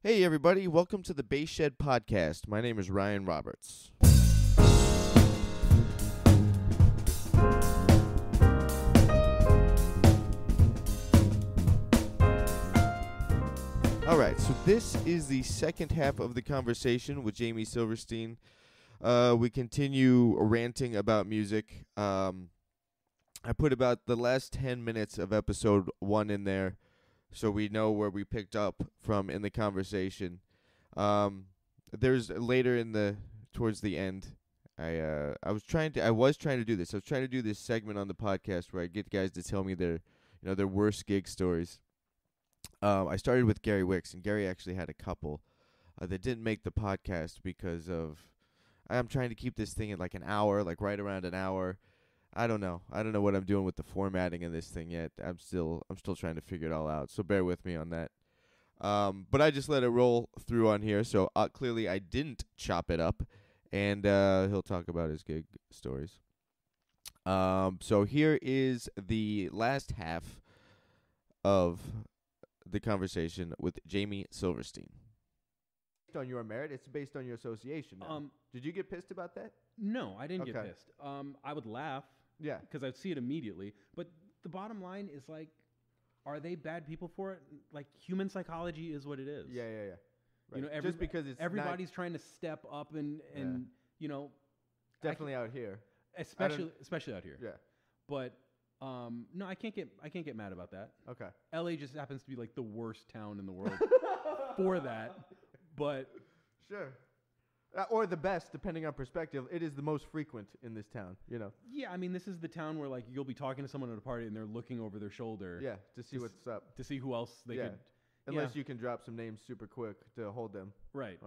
Hey everybody, welcome to the Bass Shed Podcast. My name is Ryan Roberts. Alright, so this is the second half of the conversation with Jayme Silverstein. We continue ranting about music. I put about the last 10 minutes of episode 1 in there, so we know where we picked up from in the conversation. There's later towards the end, I was trying to do this. I was trying to do this segment on the podcast where I get guys to tell me their worst gig stories. I started with Gary Wicks, and Gary actually had a couple that didn't make the podcast because of I'm trying to keep this thing at like an hour, like right around an hour. I don't know what I'm doing with the formatting of this thing yet. I'm still trying to figure it all out. So bear with me on that. But I just let it roll through on here. So clearly I didn't chop it up, and he'll talk about his gig stories. So here is the last half of the conversation with Jayme Silverstein. Based on your merit, it's based on your association. Now. Did you get pissed about that? No, I didn't get pissed. I would laugh. Yeah. Because I'd see it immediately. But the bottom line is, like, are they bad people for it? Like, human psychology is what it is. Yeah. Right. You know, just because it's everybody's trying to step up and you know. Definitely out here. Especially out here. Yeah. But no, I can't get mad about that. Okay. LA just happens to be like the worst town in the world for that. But sure. Or the best, depending on perspective. It is the most frequent in this town, you know. Yeah, I mean, this is the town where, like, you'll be talking to someone at a party and they're looking over their shoulder. Yeah, to see what's up. To see who else they could. Unless you can drop some names super quick to hold them. Right.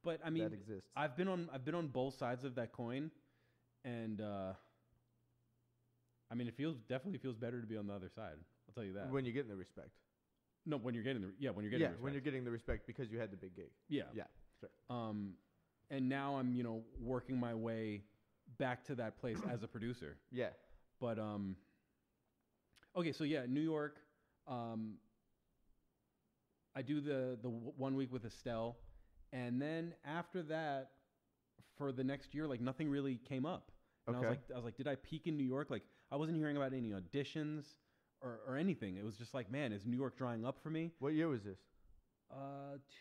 But I mean, that exists. I've been on both sides of that coin, and I mean, definitely feels better to be on the other side. I'll tell you that. When you're getting the respect. No, when you're getting the respect. When you're getting the respect because you had the big gig. Yeah. Yeah. Sure. And now I'm, working my way back to that place as a producer. Yeah. But okay, so yeah, New York. I do the 1 week with Estelle, and then after that, for the next year, like, nothing really came up. And I was like, did I peak in New York? Like, I wasn't hearing about any auditions or anything. It was just like, man, is New York drying up for me? What year was this?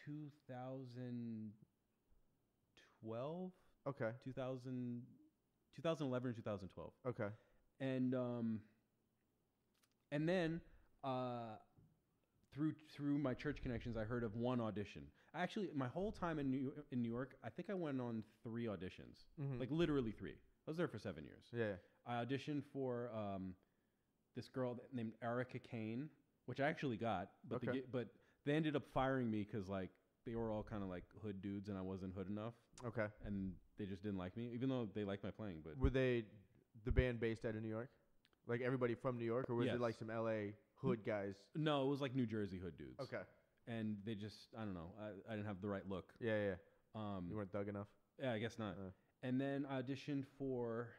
2012. Okay. 2011 or 2012. Okay. And then through my church connections, I heard of one audition. Actually, my whole time in New York, I think I went on 3 auditions, like literally 3. I was there for 7 years. Yeah. I auditioned for this girl named Erica Kane, which I actually got, but but they ended up firing me because, like, they were all kind of like hood dudes and I wasn't hood enough. Okay. And they just didn't like me, even though they liked my playing. But were they the band based out of New York? Like everybody from New York, or was it like some LA hood guys? No, it was like New Jersey hood dudes. Okay. And they just, I don't know, I didn't have the right look. Yeah. You weren't thug enough? Yeah, I guess not. And then I auditioned for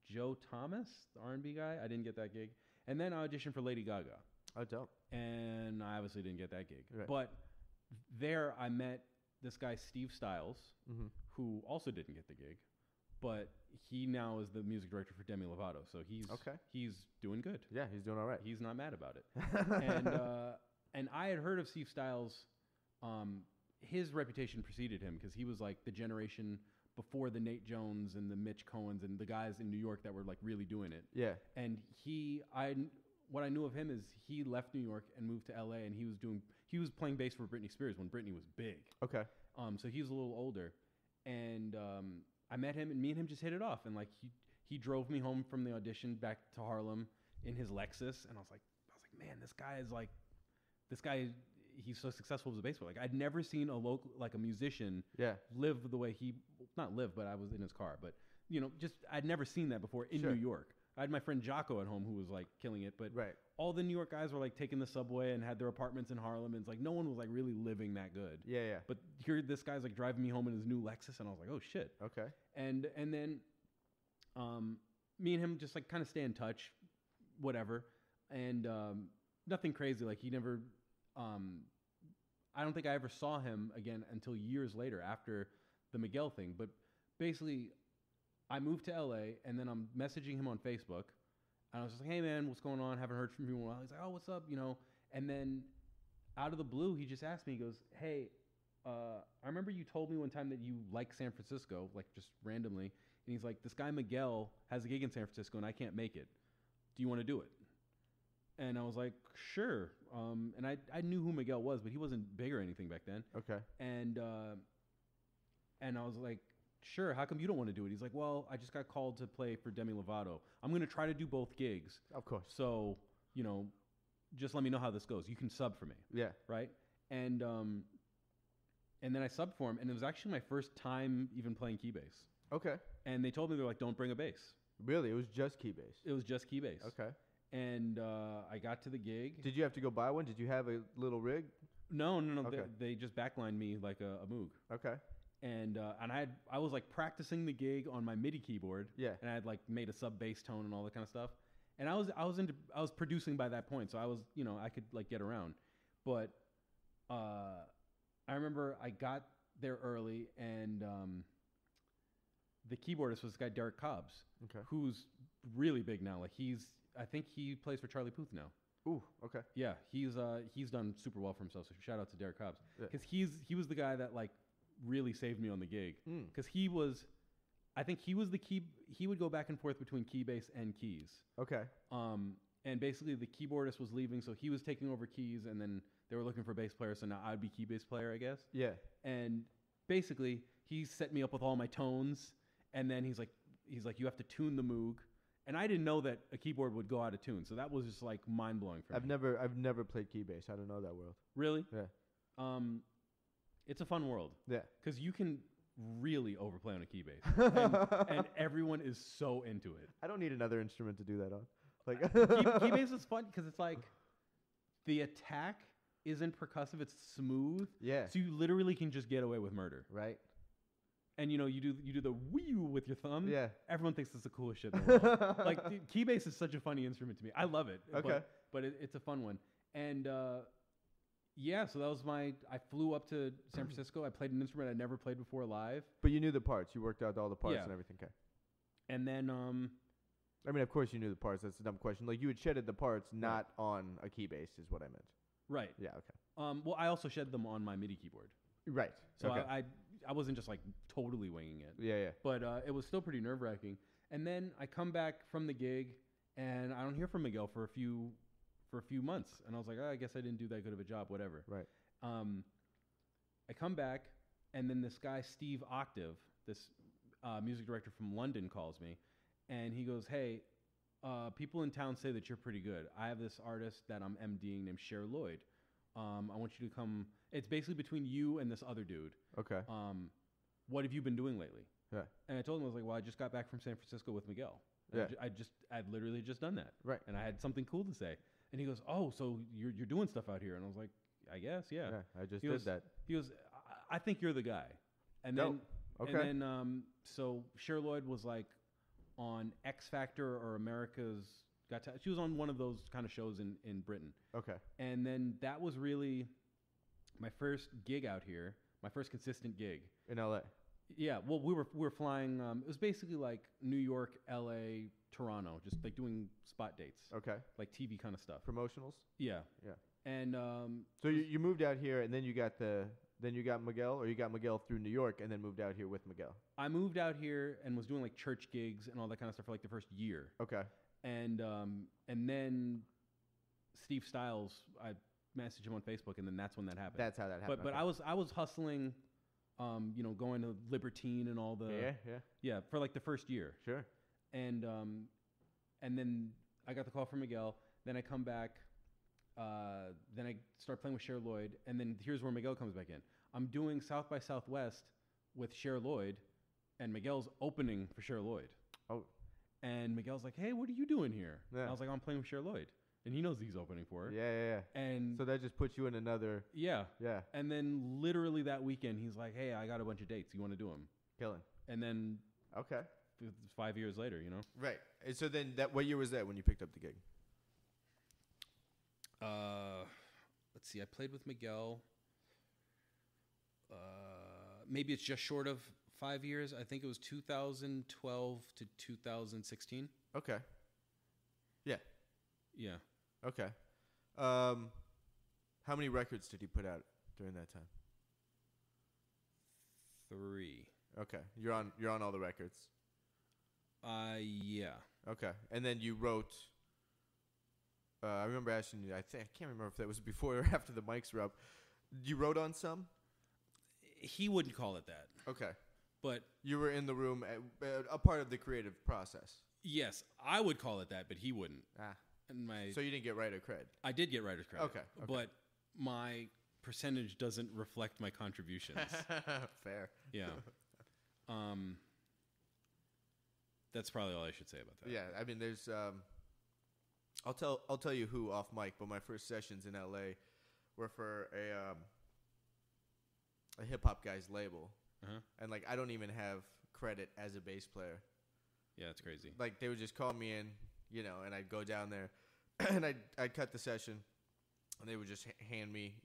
Joe Thomas, the R&B guy. I didn't get that gig. And then I auditioned for Lady Gaga. Oh, dope. And I obviously didn't get that gig. Right. But there I met this guy, Steve Styles, who also didn't get the gig. But he now is the music director for Demi Lovato. So he's doing good. Yeah, he's doing all right. He's not mad about it. And I had heard of Steve Styles. His reputation preceded him because he was like the generation before the Nate Jones and the Mitch Cohens and the guys in New York that were like really doing it. Yeah. And what I knew of him is he left New York and moved to LA, and he was playing bass for Britney Spears when Britney was big. Okay. So he was a little older, and I met him, and me and him just hit it off, and like he drove me home from the audition back to Harlem in his Lexus, and I was like, man, this guy. He's so successful as a bass player. Like, I'd never seen a musician live the way not live, but I was in his car. But, I'd never seen that before in New York. I had my friend Jocko at home who was like killing it, but all the New York guys were like taking the subway and had their apartments in Harlem, and it's like no one was like really living that good. Yeah. But here, this guy's like driving me home in his new Lexus, and I was like, oh shit. Okay. And then, me and him just like kind of stay in touch, whatever, and nothing crazy. Like he never I don't think I ever saw him again until years later after the Miguel thing. But basically, I moved to LA, and then I'm messaging him on Facebook. And I was just like, hey, man, what's going on? Haven't heard from you in a while. He's like, oh, what's up? And then out of the blue, he just asked me, he goes, hey, I remember you told me one time that you like San Francisco, like just randomly. And he's like, this guy Miguel has a gig in San Francisco, and I can't make it. Do you want to do it? And I was like, sure. And I knew who Miguel was, but he wasn't big or anything back then. Okay. And I was like, sure, how come you don't want to do it? He's like, well, I just got called to play for Demi Lovato. I'm going to try to do both gigs. Of course. So, just let me know how this goes. You can sub for me. Yeah. Right? And then I subbed for him, and it was actually my first time even playing key bass. Okay. And they told me, they're like, don't bring a bass. Really? It was just key bass? It was just key bass. Okay. And I got to the gig. Did you have to go buy one? Did you have a little rig? No. Okay. They just backlined me like a Moog. Okay. And I was like practicing the gig on my MIDI keyboard. Yeah. And I had like made a sub bass tone and all that kind of stuff. And I was producing by that point, so I was I could like get around. But I remember I got there early, and the keyboardist was this guy Derek Cobbs, okay, who's really big now. Like I think he plays for Charlie Puth now. Ooh, okay. Yeah, he's done super well for himself. So shout out to Derek Cobbs, because Yeah. he was the guy that like really saved me on the gig, because I think he was the key. He would go back and forth between key bass and keys. Okay. And basically the keyboardist was leaving, so he was taking over keys, and then they were looking for bass players, so now I'd be key bass player, I guess. Yeah. And basically he set me up with all my tones, and then he's like, you have to tune the Moog. And I didn't know that a keyboard would go out of tune, so that was just like mind blowing for me. I've never played key bass. I don't know that world. Really? Yeah. It's a fun world. Yeah. Because you can really overplay on a key bass, and everyone is so into it. I don't need another instrument to do that on. Like key bass is fun because it's like the attack isn't percussive; it's smooth. Yeah. So you literally can just get away with murder. Right. And you do the wee with your thumb. Yeah. Everyone thinks it's the coolest shit in the world. Like dude, key bass is such a funny instrument to me. I love it. Okay. But it's a fun one. And yeah, so that was I flew up to San Francisco. I played an instrument I never played before live. But you knew the parts. You worked out all the parts and everything. Okay. And then I mean, of course you knew the parts. That's a dumb question. Like you had shedded the parts, not on a key bass, is what I meant. Right. Yeah. Okay. Well, I also shed them on my MIDI keyboard. Right. So okay. I wasn't just like totally winging it. Yeah, yeah. But it was still pretty nerve wracking. And then I come back from the gig, and I don't hear from Miguel for a few months. And I was like, I guess I didn't do that good of a job. Whatever. Right. I come back, and then this guy Steve Octave, this music director from London, calls me, and he goes, "Hey, people in town say that you're pretty good. I have this artist that I'm MDing named Cher Lloyd. I want you to come. It's basically between you and this other dude. Okay. What have you been doing lately?" Yeah. And I told him, I was like, well, I just got back from San Francisco with Miguel. Yeah. I'd literally just done that. Right. And I had something cool to say. And he goes, oh, so you're doing stuff out here? And I was like, I guess, yeah. Yeah, I just did that. He goes, I think you're the guy. And no. then, okay. And then, so Cher Lloyd was like on X Factor or America's Got Talent. She was on one of those kind of shows in Britain. Okay. And then that was really my first gig out here, my first consistent gig. In LA. Yeah, well, we were flying. It was basically like New York, LA, Toronto, just like doing spot dates. Okay. Like TV kind of stuff. Promotionals. Yeah. Yeah. And so you moved out here, and then you got Miguel, or you got Miguel through New York, and then moved out here with Miguel. I moved out here and was doing like church gigs and all that kind of stuff for like the first year. Okay. And then Steve Styles, I messaged him on Facebook, and then that's when that happened. That's how that happened. But okay. I was hustling. Going to Libertine and all the yeah for like the first year. Sure. And then I got the call from Miguel. Then I come back. Then I start playing with Cher Lloyd. And then here's where Miguel comes back in. I'm doing South by Southwest with Cher Lloyd, and Miguel's opening for Cher Lloyd. Oh. And Miguel's like, "Hey, what are you doing here?" Yeah. And I was like, "I'm playing with Cher Lloyd." And he knows he's opening for her. Yeah. And so that just puts you in another. Yeah. Yeah. And then literally that weekend, he's like, "Hey, I got a bunch of dates. You want to do them?" Killing. And then. Okay. 5 years later, Right. And so then what year was that when you picked up the gig? Let's see. I played with Miguel maybe it's just short of 5 years. I think it was 2012 to 2016. Okay. Yeah. Yeah. Okay. How many records did he put out during that time? 3. Okay. You're on all the records. Yeah. Okay. And then you wrote. I remember asking you. I can't remember if that was before or after the mics were up. You wrote on some. He wouldn't call it that. Okay. But you were in the room, a part of the creative process. Yes, I would call it that, but he wouldn't. And so you didn't get writer cred. I did get writer's credit. Okay. But my percentage doesn't reflect my contributions. Fair. Yeah. That's probably all I should say about that. Yeah, I mean, there's. I'll tell you who off mic, but my first sessions in LA were for a hip hop guy's label, and like I don't even have credit as a bass player. Yeah, that's crazy. Like they would just call me in, and I'd go down there, and I'd cut the session, and they would just hand me,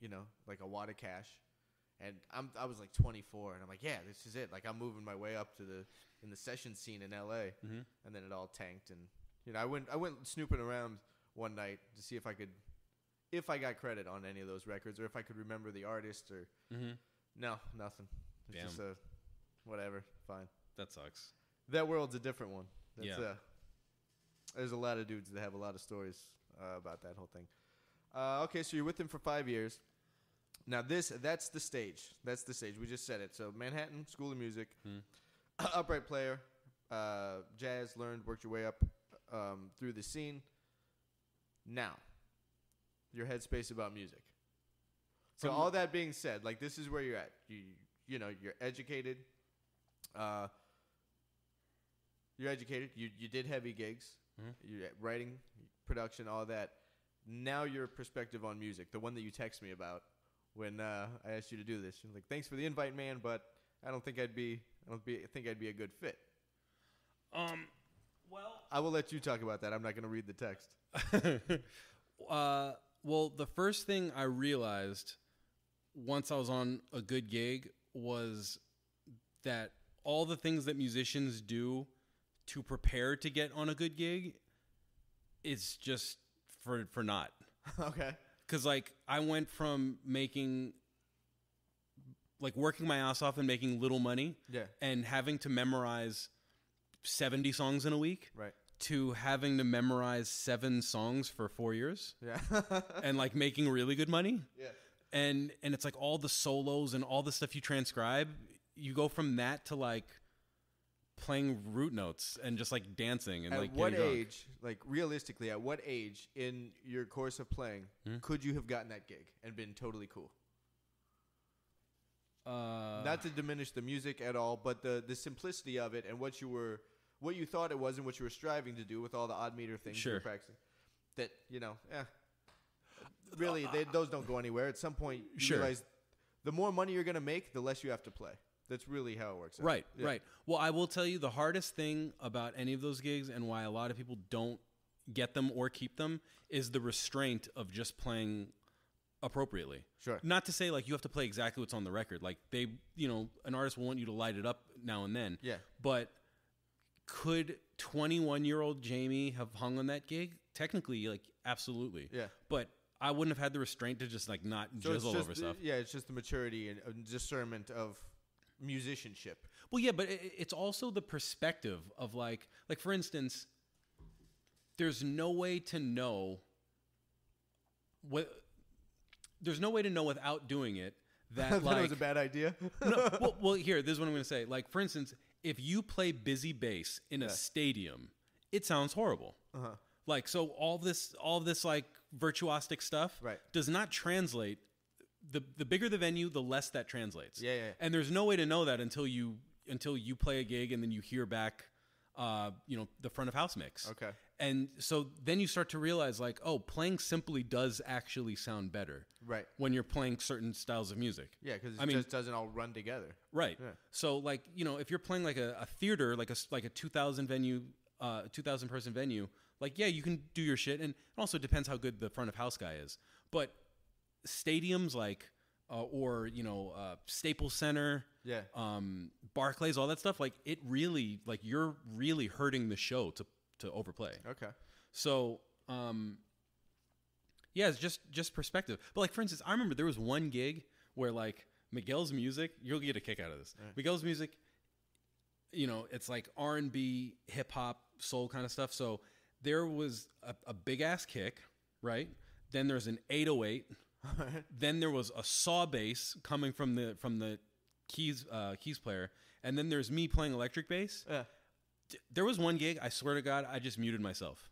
like a wad of cash, and I was like 24, and I'm like, yeah, this is it. Like I'm moving my way up in the session scene in LA, and then it all tanked, and I went snooping around one night to see if I got credit on any of those records, or if I could remember the artist, or no, nothing. It's just whatever, fine. That sucks. That world's a different one. Yeah. There's a lot of dudes that have a lot of stories about that whole thing. Okay, so you're with him for 5 years. Now that's the stage. That's the stage. We just said it. So Manhattan School of Music, upright player, jazz, learned, worked your way up through the scene. Now, your headspace about music. So all that being said, like this is where you're at. You're educated. You're educated. You did heavy gigs. You're writing, production, all that. Now your perspective on music, the one that you text me about when I asked you to do this. You're like, thanks for the invite, man, but I don't think I'd be a good fit. Well, I will let you talk about that. I'm not going to read the text. Well, the first thing I realized once I was on a good gig was that all the things that musicians do to prepare to get on a good gig is just for naught. Okay. Because like I went from working my ass off and making little money, and having to memorize 70 songs in a week, right, to having to memorize 7 songs for 4 years, and like making really good money, and it's like all the solos and all the stuff you transcribe. You go from that to like playing root notes and just like dancing and like what getting drunk. age, like realistically, at what age in your course of playing could you have gotten that gig and been totally cool? Not to diminish the music at all, but the simplicity of it and what you thought it was and what you were striving to do with all the odd meter things you were practicing. That really those don't go anywhere. At some point, you realize the more money you're going to make, the less you have to play. That's really how it works out. Right, right. Well, I will tell you the hardest thing about any of those gigs and why a lot of people don't get them or keep them is the restraint of just playing appropriately. Sure. Not to say like you have to play exactly what's on the record. Like an artist will want you to light it up now and then. Yeah. But could 21-year-old Jayme have hung on that gig? Technically, like absolutely. Yeah. But I wouldn't have had the restraint to just like not jizzle over stuff. Yeah, it's just the maturity and discernment of musicianship. Well, yeah, but it's also the perspective of like for instance, there's no way to know without doing it that I thought it was a bad idea. No, well, here, this is what I'm going to say. Like, for instance, if you play busy bass in a stadium, it sounds horrible. Like, so all this like virtuosic stuff does not translate. The bigger the venue, the less that translates. Yeah. And there's no way to know that until you play a gig and then you hear back, the front of house mix. Okay. And so then you start to realize like, oh, playing simply does actually sound better. Right. When you're playing certain styles of music. Yeah, because it just doesn't all run together. Right. Yeah. So like, if you're playing like a theater, like a 2,000 venue, 2,000 person venue, like, yeah, you can do your shit. And it also depends how good the front of house guy is. But stadiums, like or Staples Center, Barclays, all that stuff. Like it really, like you're really hurting the show to overplay. Okay. So, it's just perspective. But like for instance, I remember there was one gig where like Miguel's music, you'll get a kick out of this. Right. Miguel's music, it's like R&B, hip hop, soul kind of stuff. So there was a big ass kick, right? Then there's an 808. Then there was a saw bass coming from the keys player, and then there's me playing electric bass. Yeah. There was one gig, I swear to God, I just muted myself.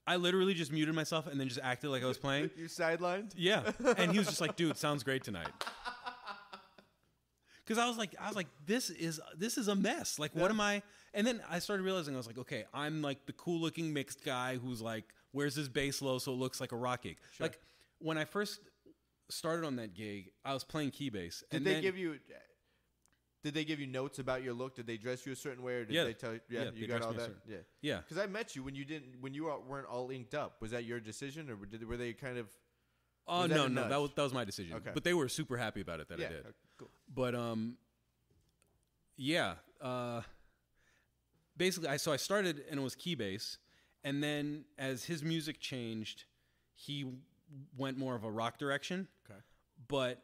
I literally just muted myself and then just acted like I was playing. You sidelined? Yeah. And he was just like, dude, sounds great tonight. Because I was like, this is a mess. Like, what am I? And then I started realizing, I was like, okay, I'm like the cool looking mixed guy who's like, wears his bass low so it looks like a rock gig. Sure. Like when I first started on that gig, I was playing key bass. Did they give you notes about your look? Did they dress you a certain way, or did they tell you? Yeah, you got all that. Yeah. Because I met you when you weren't all inked up. Was that your decision, or were they kind of? Oh no, that was my decision. Okay. But they were super happy about it that I did. Cool. But basically, I started and it was key bass, and then as his music changed, he went more of a rock direction. Okay. But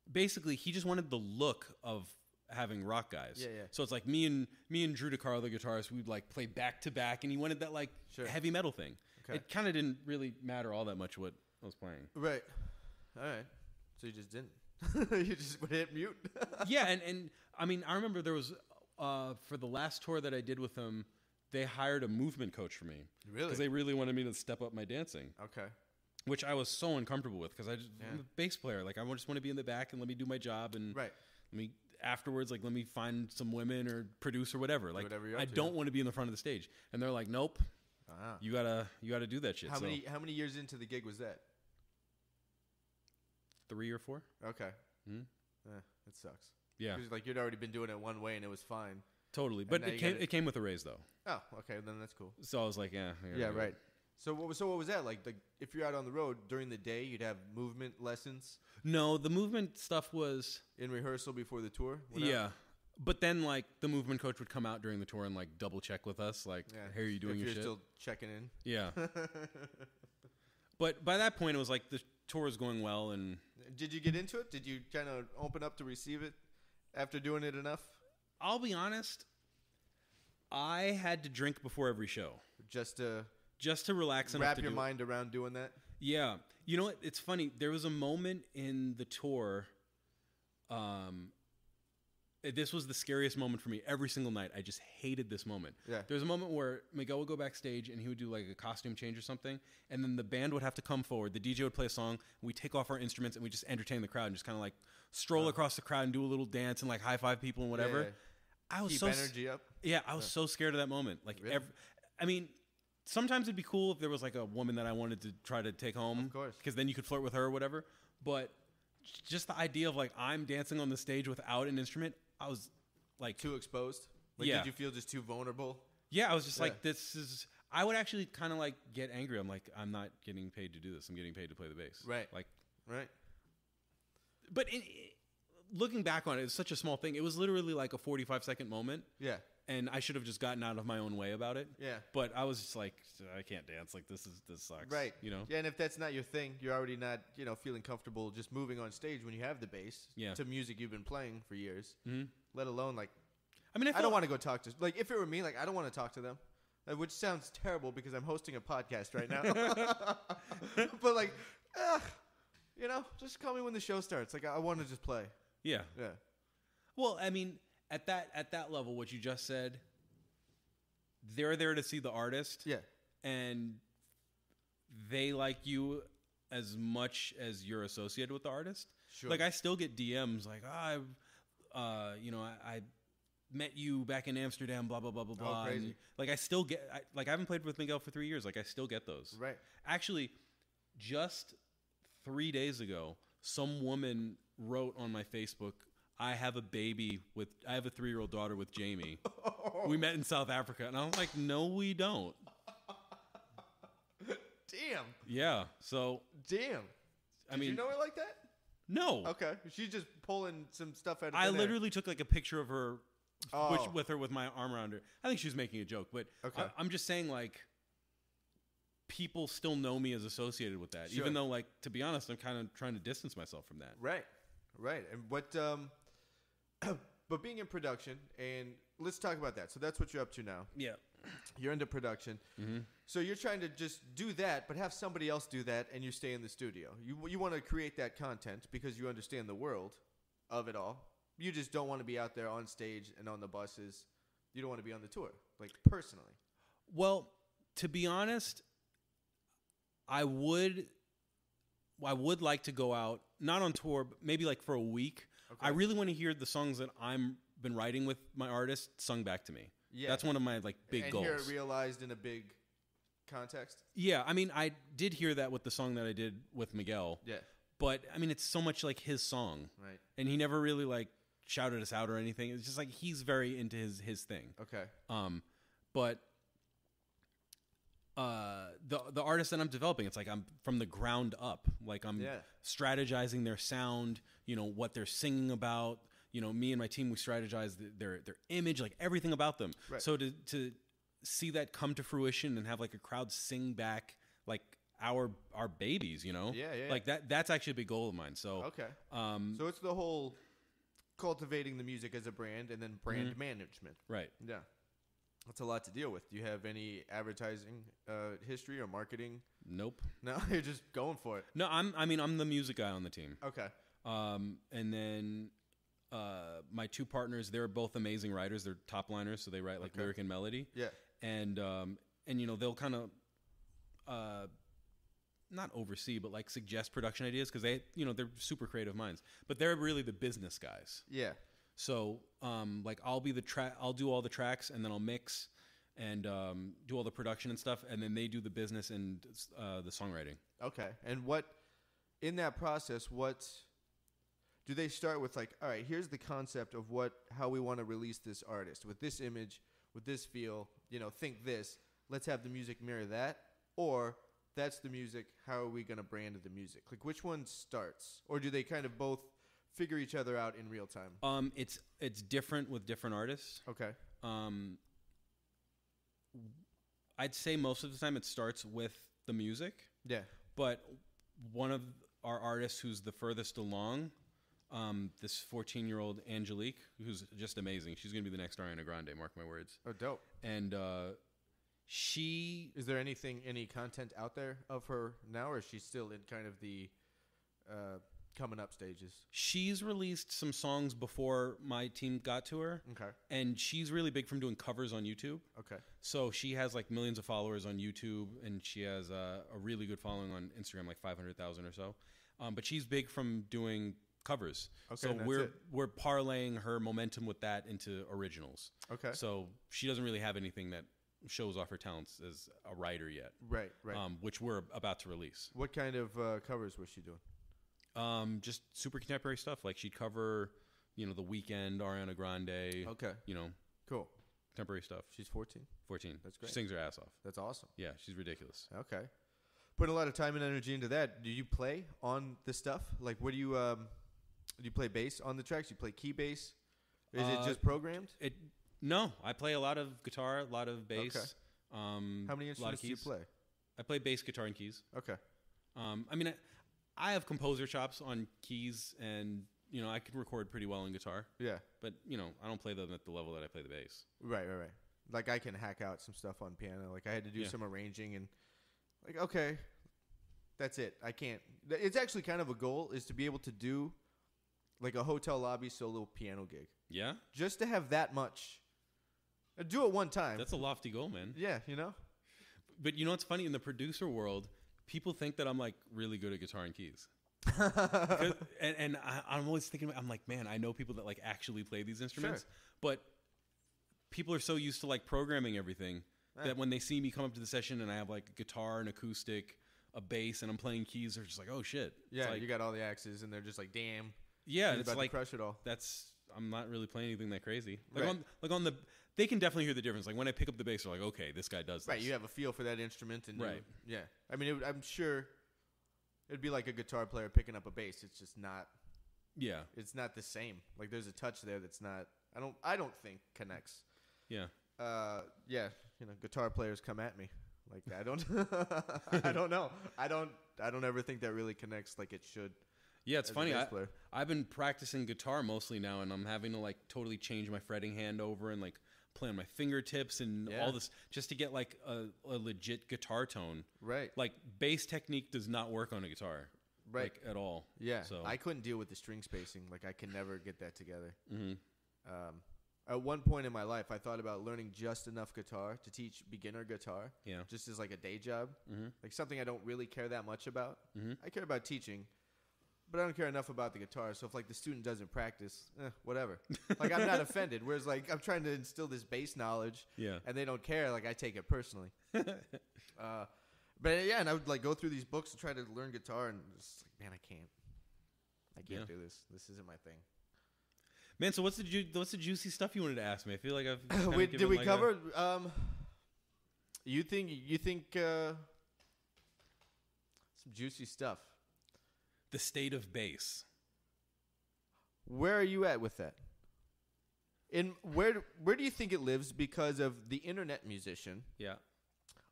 basically, he just wanted the look of having rock guys. Yeah. So it's like me and Drew DeCarlo, the guitarist, we'd like play back to back, and he wanted that like heavy metal thing. Okay. It kind of didn't really matter all that much what I was playing. Right. All right. So you just didn't. You just would hit mute. Yeah, and I mean, I remember there was for the last tour that I did with them, they hired a movement coach for me. Really? Because they really wanted me to step up my dancing. Okay. Which I was so uncomfortable with because I'm a bass player. Like I just want to be in the back and let me do my job and let me afterwards let me find some women or produce or whatever. Like I don't want to be in the front of the stage. And they're like, nope. You gotta do that shit. How many years into the gig was that? 3 or 4. Okay. Mm-hmm. That sucks. Yeah. Because like you'd already been doing it one way and it was fine. Totally. But it came with a raise though. Oh, okay. Then that's cool. So I was like, yeah. Right. So what was that like? If you're out on the road during the day, you'd have movement lessons? No, the movement stuff was in rehearsal before the tour? Yeah. But then like the movement coach would come out during the tour and like double check with us like, hey, are you doing your shit? You're still checking in? Yeah. But by that point it was like the tour was going well. And did you get into it? Did you kind of open up to receive it after doing it enough? I'll be honest. I had to drink before every show. Just to relax enough wrap your mind around doing that? Yeah. You know what? It's funny. There was a moment in the tour. This was the scariest moment for me every single night. I just hated this moment. Yeah. There was a moment where Miguel would go backstage and he would do like a costume change or something. And then the band would have to come forward. The DJ would play a song. We take off our instruments and we just entertain the crowd and just kind of like stroll across the crowd and do a little dance and like high five people and whatever. Yeah. I was keep energy up. Yeah. I was so scared of that moment. Like, really? Sometimes it'd be cool if there was like a woman that I wanted to try to take home. Of course. Because then you could flirt with her or whatever. But just the idea of like I'm dancing on the stage without an instrument, I was like... Too exposed? Like, did you feel just too vulnerable? Yeah, I was just like, this is... I would actually kind of like get angry. I'm like, I'm not getting paid to do this. I'm getting paid to play the bass. Right. Like, right. But looking back on it, it's such a small thing. It was literally like a 45-second moment. Yeah. And I should have just gotten out of my own way about it. Yeah. But I was just like, I can't dance. Like, this sucks. Right. You know? Yeah, and if that's not your thing, you're already not, feeling comfortable just moving on stage when you have the bass to music you've been playing for years. Mm-hmm. Let alone, like, I don't want to go talk to, like, if it were me, like, I don't want to talk to them. Which sounds terrible because I'm hosting a podcast right now. But, like, just call me when the show starts. Like, I want to just play. Yeah. Yeah. Well, I mean... At that level, what you just said, they're there to see the artist. Yeah. And they like you as much as you're associated with the artist. Sure. Like, I still get DMs like, I met you back in Amsterdam, blah, blah, blah, blah, blah. Crazy. And, like, I still get, I haven't played with Miguel for 3 years. Like, I still get those. Right. Actually, just 3 days ago, some woman wrote on my Facebook, I have a 3-year-old daughter with Jayme. We met in South Africa. And I was like, no, we don't. Damn. Yeah. So. Damn. I mean, you know her like that? No. Okay. She's just pulling some stuff out of I thin air. literally took like a picture of her with her with my arm around her. I think she was making a joke, but I'm just saying like people still know me as associated with that, even though like to be honest, I'm kind of trying to distance myself from that. Right. And what but being in production, and let's talk about that. So that's what you're up to now. Yeah. You're into production. Mm-hmm. So you're trying to just do that, but have somebody else do that, and you stay in the studio. You want to create that content because you understand the world of it all. You just don't want to be out there on stage and on the buses. You don't want to be on the tour, like personally. Well, to be honest, I would like to go out, not on tour, but maybe like for a week. Okay. I really want to hear the songs that I'm been writing with my artist sung back to me. Yeah. That's one of my like big goals. And hear it realized in a big context? Yeah, I mean, I did hear that with the song that I did with Miguel. Yeah. But I mean, it's so much like his song. Right. And he never really like shouted us out or anything. It's just like he's very into his thing. Okay. But the artists that I'm developing, it's like I'm from the ground up. Like I'm strategizing their sound, what they're singing about. Me and my team, we strategize their image, like everything about them. Right. So to see that come to fruition and have like a crowd sing back like our babies, like that's actually a big goal of mine. So okay, so it's the whole cultivating the music as a brand and then brand management. Right. Yeah, that's a lot to deal with. Do you have any advertising history or marketing? Nope. No, you're just going for it. No, I'm the music guy on the team. Okay. And then my two partners, they're both amazing writers. They're top liners, so they write like lyric and melody. Yeah. And they'll kind of not oversee, but like suggest production ideas because they're super creative minds. But they're really the business guys. Yeah. So like I'll do all the tracks and then I'll mix and do all the production and stuff, and then they do the business and the songwriting. Okay. And what in that process, do they start with like, all right, here's the concept of how we want to release this artist with this image, with this feel, think this, let's have the music mirror that, or that's the music, how are we going to brand the music? Like which one starts? Or do they kind of both figure each other out in real time? It's different with different artists. Okay. I'd say most of the time it starts with the music. Yeah. But one of our artists who's the furthest along, this 14-year-old Angelique, who's just amazing. She's going to be the next Ariana Grande, mark my words. Oh, dope. And is there any content out there of her now, or is she still in kind of the coming up stages? She's released some songs before my team got to her. Okay. And she's really big from doing covers on YouTube. Okay. So she has like millions of followers on YouTube, and she has a really good following on Instagram, like 500,000 or so. But she's big from doing covers. Okay, so we're parlaying her momentum with that into originals. Okay. So she doesn't really have anything that shows off her talents as a writer yet. Right. Which we're about to release. What kind of covers was she doing? Just super contemporary stuff. Like she'd cover, The Weeknd, Ariana Grande. Okay. Cool. Contemporary stuff. She's 14? 14. That's great. She sings her ass off. That's awesome. Yeah, she's ridiculous. Okay. Putting a lot of time and energy into that. Do you play on this stuff? Like, what do you play bass on the tracks? You play key bass? Is it just programmed? No, I play a lot of guitar, a lot of bass. Okay. How many instruments do you play? I play bass, guitar, and keys. Okay. I have composer chops on keys, and I can record pretty well on guitar. Yeah. But I don't play them at the level that I play the bass. Right. Like I can hack out some stuff on piano. Like I had to do some arranging, and like okay, that's it. I can't. It's actually kind of a goal is to be able to do like a hotel lobby solo piano gig. Yeah. Just to have that much. Do it one time. That's a lofty goal, man. Yeah, But what's funny? In the producer world, people think that I'm like really good at guitar and keys. and I'm always thinking, I'm like, man, I know people that like actually play these instruments. Sure. But people are so used to like programming everything that when they see me come up to the session and I have like a guitar, an acoustic, a bass, and I'm playing keys, they're just like, oh shit. Yeah, like, you got all the axes and they're just like, damn. Yeah, it's about like to crush it all. I'm not really playing anything that crazy. Like they can definitely hear the difference. Like when I pick up the bass, they're like, okay, this guy does this. Right, you have a feel for that instrument. And right. Yeah. I mean, I'm sure It'd be like a guitar player picking up a bass. It's just not. Yeah. It's not the same. Like there's a touch there that's not. I don't think connects. Yeah. Yeah. Guitar players come at me. Like I don't. I don't know. I don't ever think that really connects like it should. Yeah, it's funny. I've been practicing guitar mostly now, and I'm having to like totally change my fretting hand over and like play on my fingertips and all this just to get like a legit guitar tone. Right. Like bass technique does not work on a guitar. Right. Like at all. Yeah. So I couldn't deal with the string spacing. Like I can never get that together. Mm-hmm. At one point in my life, I thought about learning just enough guitar to teach beginner guitar. Yeah. Just as like a day job. Mm-hmm. Like something I don't really care that much about. Mm-hmm. I care about teaching. But I don't care enough about the guitar, so if like the student doesn't practice, whatever. Like I'm not offended. Whereas like I'm trying to instill this bass knowledge, and they don't care. Like I take it personally. But yeah, and I would like go through these books and try to learn guitar, and it's like, man, I can't do this. This isn't my thing. Man, so what's the juicy stuff you wanted to ask me? I feel like I've Wait, did we cover? You think some juicy stuff? The state of bass. Where are you at with that? And where do you think it lives because of the internet musician? Yeah.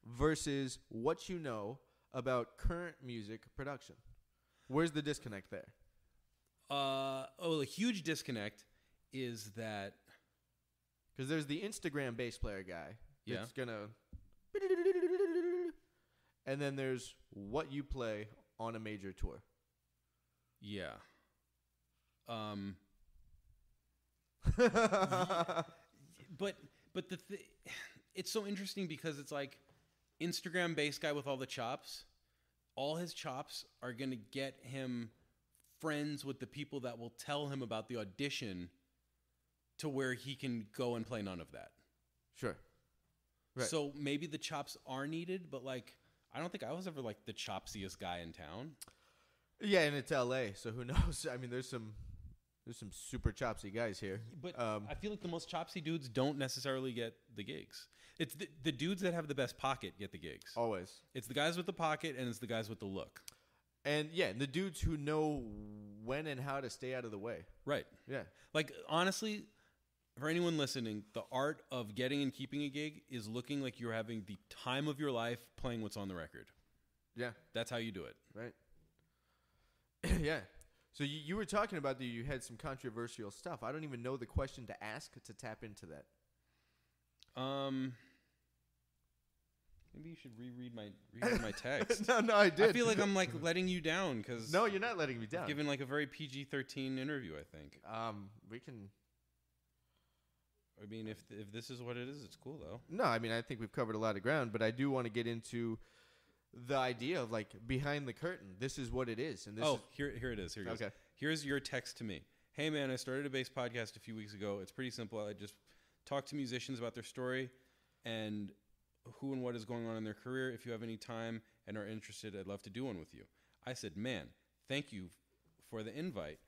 Versus what you know about current music production. Where's the disconnect there? A huge disconnect is that because there's the Instagram bass player guy that's gonna, and then there's what you play on a major tour. Yeah. But it's so interesting because it's like Instagram bass guy with all the chops. All his chops are going to get him friends with the people that will tell him about the audition to where he can go and play none of that. Sure. Right. So maybe the chops are needed, but like I don't think I was ever like the chopsiest guy in town. Yeah, and it's LA, so who knows? I mean, there's some super chopsy guys here. But I feel like the most chopsy dudes don't necessarily get the gigs. It's the dudes that have the best pocket get the gigs. Always. It's the guys with the pocket and it's the guys with the look. And yeah, the dudes who know when and how to stay out of the way. Right. Yeah. Like honestly, for anyone listening, the art of getting and keeping a gig is looking like you're having the time of your life playing what's on the record. Yeah. That's how you do it. Right. Yeah. So you were talking about that you had some controversial stuff. I don't even know the question to ask to tap into that. Maybe you should reread my text. No, I did. I feel like I'm like letting you down because no, you're not letting me down. Given like a very PG-13 interview, I think. We can. I mean, if this is what it is, it's cool though. No, I mean I think we've covered a lot of ground, but I do want to get into the idea of like behind the curtain. This is what it is, and this here it is. Here it goes. Okay. Here's your text to me. Hey man, I started a bass podcast a few weeks ago. It's pretty simple. I just talk to musicians about their story and who and what is going on in their career. If you have any time and are interested, I'd love to do one with you. I said, man, thank you for the invite.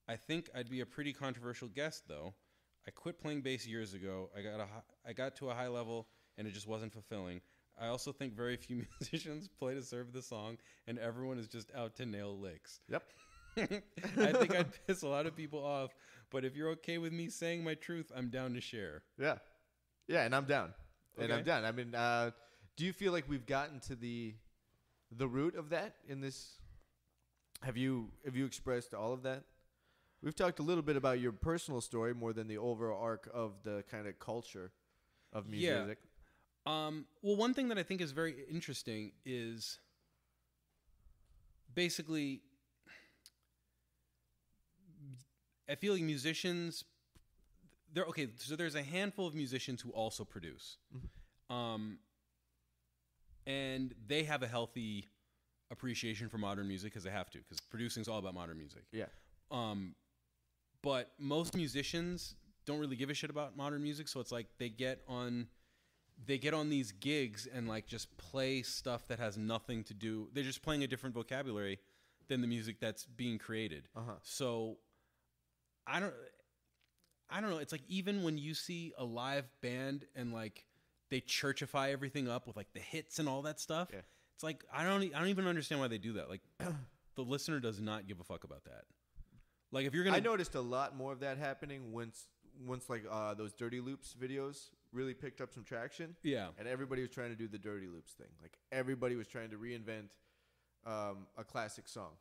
I think I'd be a pretty controversial guest though. I quit playing bass years ago. I got to a high level and it just wasn't fulfilling. I also think very few musicians play to serve the song, and everyone is just out to nail licks. Yep. I think I'd piss a lot of people off, but if you're okay with me saying my truth, I'm down to share. Yeah. Yeah, and I'm down. Okay. And I'm down. I mean, do you feel like we've gotten to the root of that in this? Have you expressed all of that? We've talked a little bit about your personal story more than the overall arc of the kind of culture of music. Yeah. Well, one thing that I think is very interesting is basically, I feel like musicians, so there's a handful of musicians who also produce. Mm-hmm. And they have a healthy appreciation for modern music because they have to, because producing is all about modern music. Yeah. But most musicians don't really give a shit about modern music, so it's like they get on these gigs and like just play stuff that has nothing to do. They're just playing a different vocabulary than the music that's being created. Uh-huh. So I don't know. It's like even when you see a live band and like they churchify everything up with like the hits and all that stuff, It's like I don't even understand why they do that. Like the listener does not give a fuck about that. Like if you're gonna, I noticed a lot more of that happening once like those Dirty Loops videos really picked up some traction. Yeah, and everybody was trying to do the Dirty Loops thing. Like everybody was trying to reinvent a classic song.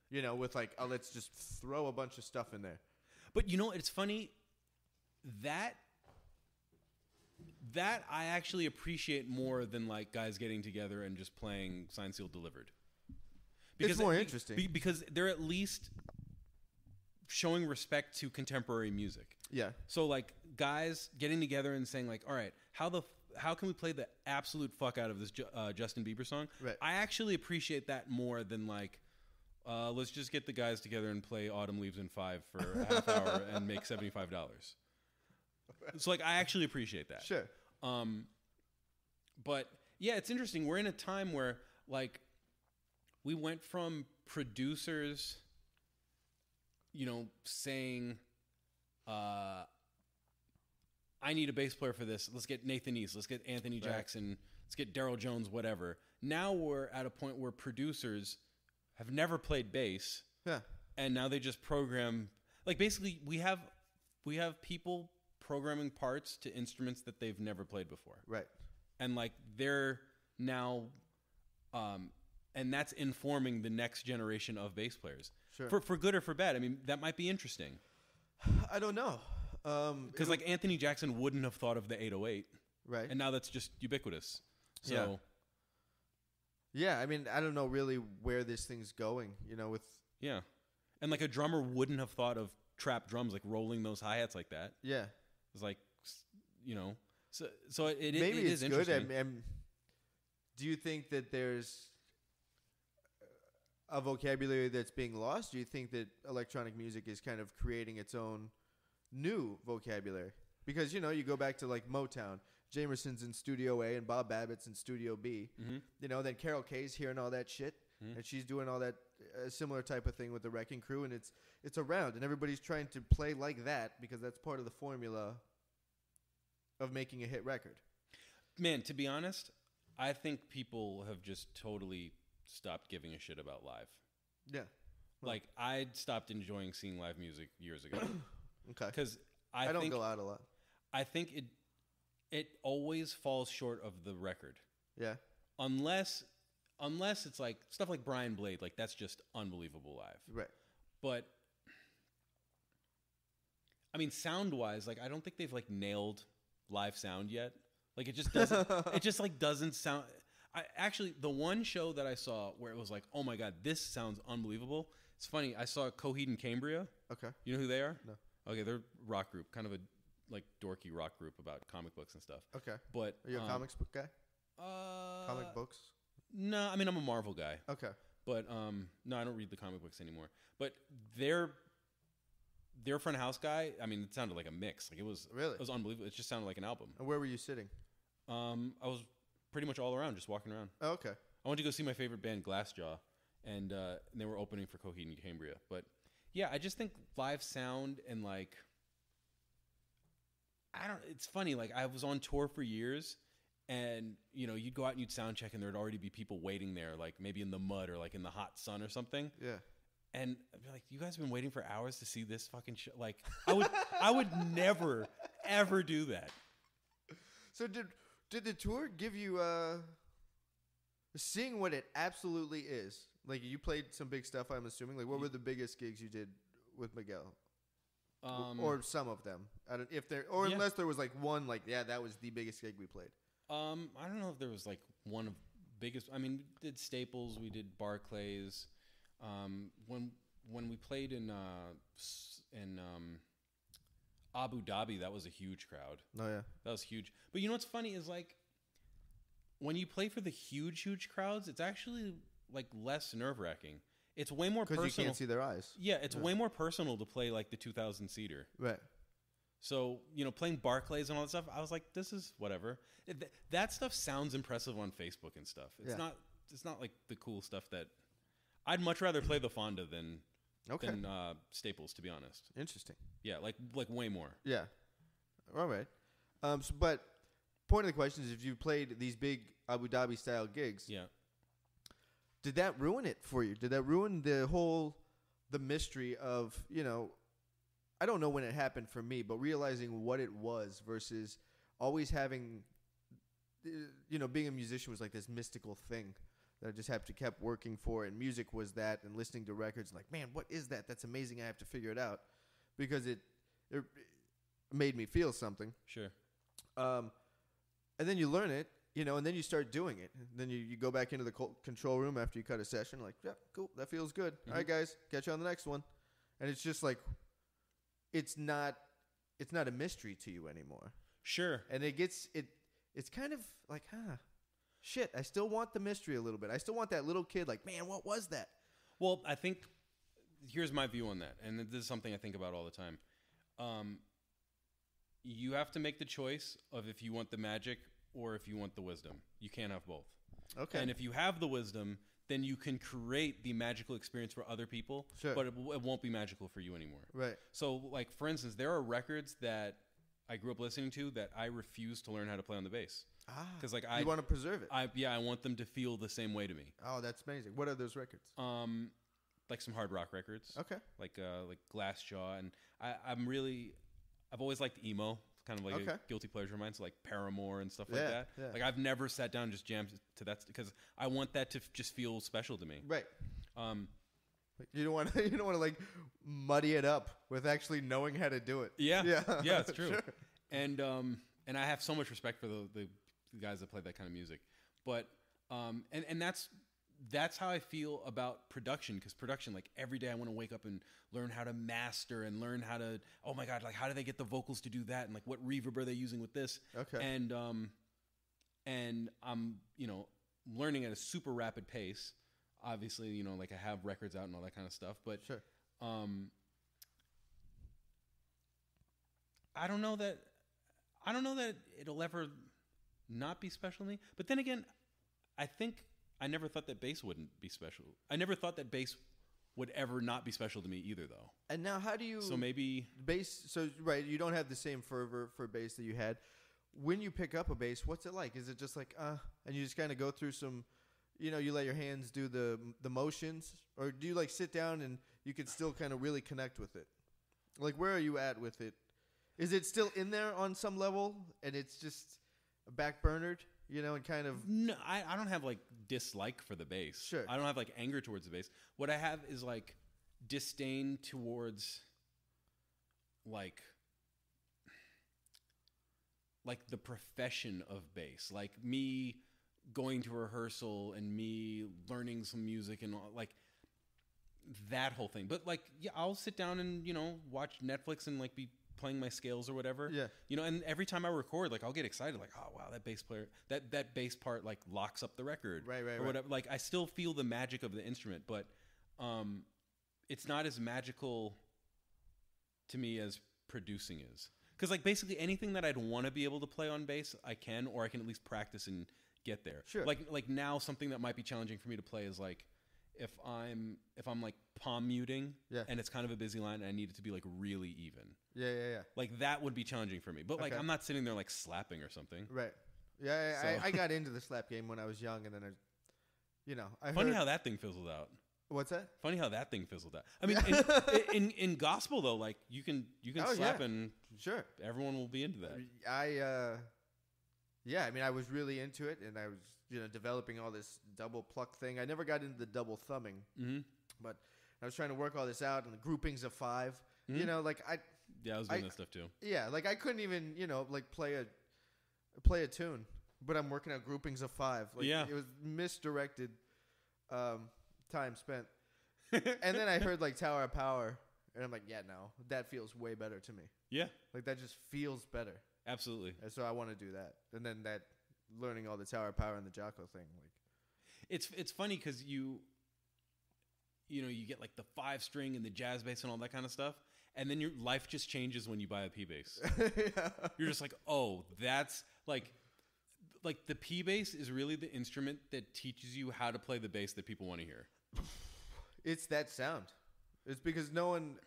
You know, with like let's just throw a bunch of stuff in there. But you know, it's funny that I actually appreciate more than like guys getting together and just playing Signed, Sealed, Delivered. Because it's more interesting because they're at least showing respect to contemporary music. Yeah. So like guys getting together and saying like, all right, how can we play the absolute fuck out of this Justin Bieber song? Right. I actually appreciate that more than like, let's just get the guys together and play Autumn Leaves in 5 for a half hour and make $75. So like I actually appreciate that. Sure. But yeah, it's interesting. We're in a time where like we went from producers, you know, saying, I need a bass player for this. Let's get Nathan East. Let's get Anthony Jackson. Let's get Daryl Jones, whatever. Now we're at a point where producers have never played bass. Yeah. And now they just program. Like basically we have people programming parts to instruments that they've never played before. Right. And like they're now and that's informing the next generation of bass players. Sure. For good or for bad. I mean, that might be interesting. I don't know. Because like Anthony Jackson wouldn't have thought of the 808. Right. And now that's just ubiquitous. So yeah, I mean, I don't know really where this thing's going, you know, with yeah. And like a drummer wouldn't have thought of trap drums, like rolling those hi-hats like that. Yeah. It's like, you know, so it maybe it it's is good. interesting. Do you think that there's a vocabulary that's being lost? Do you think that electronic music is kind of creating its own new vocabulary? Because, you know, you go back to like Motown. Jamerson's in Studio A and Bob Babbitt's in Studio B. Mm-hmm. You know, then Carol Kay's hearing all that shit. Mm-hmm. And she's doing all that similar type of thing with the Wrecking Crew. And it's around. And everybody's trying to play like that because that's part of the formula of making a hit record. Man, to be honest, I think people have just totally stopped giving a shit about live. Yeah. Well, Like, I stopped enjoying seeing live music years ago. okay. Because I don't go out a lot. I think it always falls short of the record. Yeah. Unless it's like stuff like Brian Blade, like that's just unbelievable live. Right. But I mean, sound-wise, like I don't think they've like nailed live sound yet. Like it just doesn't. It just like doesn't sound. Actually, the one show that I saw where it was like, oh my god, this sounds unbelievable. It's funny. I saw Coheed and Cambria. Okay. You know who they are? No. Okay, they're a rock group, kind of a like dorky rock group about comic books and stuff. Okay. But Are you a comics book guy? Comic books? No, I mean I'm a Marvel guy. Okay. But no, I don't read the comic books anymore. But their front of house guy, I mean, it sounded like a mix. Like it was unbelievable. It just sounded like an album. And where were you sitting? I was pretty much all around, just walking around. Oh, okay. I went to go see my favorite band, Glassjaw, and they were opening for Coheed and Cambria. But yeah, I just think live sound and like it's funny. Like I was on tour for years, and you know, you'd go out and you'd sound check, and there'd already be people waiting there, like maybe in the mud or like in the hot sun or something. Yeah. And I'd be like, you guys have been waiting for hours to see this fucking show. Like, I would never, ever do that. So did the tour give you seeing what it absolutely is? Like you played some big stuff, I'm assuming. Like what were the biggest gigs you did with Miguel? Or some of them. I don't unless there was like one like that was the biggest gig we played. I don't know if there was like one of biggest. I mean, we did Staples, we did Barclays. When we played in Abu Dhabi, that was a huge crowd. Oh yeah, that was huge. But you know what's funny is like when you play for the huge crowds, it's actually like less nerve-wracking. It's way more personal. Because you can't see their eyes. Yeah, it's way more personal to play like the 2,000 seater. Right. So, you know, playing Barclays and all that stuff, I was like, this is whatever. That stuff sounds impressive on Facebook and stuff. It's not like the cool stuff that I'd much rather play the Fonda than Staples, to be honest. Interesting. Yeah, like way more. Yeah. All right. But point of the question is, if you played these big Abu Dhabi style gigs, Yeah. did that ruin it for you? Did that ruin the mystery of, I don't know when it happened for me, but realizing what it was versus always having, being a musician was like this mystical thing that I just kept working for, and music was that, and listening to records like, man, what is that? That's amazing. I have to figure it out because it made me feel something. Sure. And then you learn it, and then you start doing it. Then you go back into the control room after you cut a session, like, yeah, cool, that feels good. All right, guys, catch you on the next one. And it's just like, it's not a mystery to you anymore. Sure. And it's kind of like, shit, I still want the mystery a little bit. I still want that little kid, like, man, what was that? Well, I think here's my view on that, and this is something I think about all the time. You have to make the choice of if you want the magic or if you want the wisdom. You can't have both. Okay. And if you have the wisdom, then you can create the magical experience for other people, sure, but it won't be magical for you anymore. Right. So, like, for instance, there are records that I grew up listening to that I refuse to learn how to play on the bass. Because you want to preserve it. I want them to feel the same way to me. Oh, that's amazing. What are those records? Like some hard rock records. Okay. Like Glassjaw, and I've always liked emo, kind of like a guilty pleasure of mine. So like Paramore and stuff like that. Yeah. Like I've never sat down and just jammed to that because I want that to just feel special to me. Right. You don't want to like muddy it up with actually knowing how to do it. Yeah. Yeah. Yeah, it's true. Sure. And I have so much respect for the guys that play that kind of music, but and that's how I feel about production, because production, like every day I want to wake up and learn how to master and learn how to, oh my God, like how do they get the vocals to do that? And like what reverb are they using with this? Okay. And I'm, learning at a super rapid pace. Obviously, like I have records out and all that kind of stuff, but sure. I don't know that it'll ever not be special to me. But then again, I think I never thought that bass wouldn't be special. I never thought that bass would ever not be special to me either, though. And now how do you... So maybe... Bass... So, right, you don't have the same fervor for bass that you had. When you pick up a bass, what's it like? Is it just like, and you just kind of go through some... you let your hands do the motions? Or do you, like, sit down and you can still kind of really connect with it? Like, where are you at with it? Is it still in there on some level, and it's just backburnered? And kind of... No, I don't have, like, dislike for the bass. Sure. I don't have, like, anger towards the bass. What I have is, like, disdain towards, like the profession of bass. Like, me going to rehearsal and me learning some music and, like, that whole thing. But, like, yeah, I'll sit down and, watch Netflix and, like, be playing my scales or whatever. Yeah. And every time I record, like, I'll get excited, like, oh wow, that bass player, that bass part, like, locks up the record. Right. Or whatever. Like, I still feel the magic of the instrument, but it's not as magical to me as producing is. Because, like, basically anything that I'd want to be able to play on bass, I can, or I can at least practice and get there. Sure. Like now, something that might be challenging for me to play is, like, if I'm like palm muting, and it's kind of a busy line and I need it to be, like, really even. Yeah. Like, that would be challenging for me. But, like, Okay. I'm not sitting there, like, slapping or something. Right. Yeah, So- I got into the slap game when I was young, and then I Funny heard... how that thing fizzled out. What's that? Funny how that thing fizzled out. I mean, in gospel, though, like, you can Oh, slap yeah. and Sure. everyone will be into that. I was really into it, and I was, developing all this double pluck thing. I never got into the double thumbing, but I was trying to work all this out in the groupings of 5. Mhm. I was doing that stuff too. Yeah, like I couldn't even, like play a tune, but I'm working out groupings of 5. Like, Yeah. it was misdirected time spent. And then I heard, like, Tower of Power, and I'm like, yeah, no, that feels way better to me. Yeah, Like, that just feels better. absolutely. And so I want to do that. And then that learning all the Tower of Power and the Jocko thing, like, It's funny because you get, like, the 5-string and the jazz bass and all that kind of stuff, and then your life just changes when you buy a P bass. yeah. You're just like, oh, that's like the P bass is really the instrument that teaches you how to play the bass that people want to hear. It's that sound. It's because no one,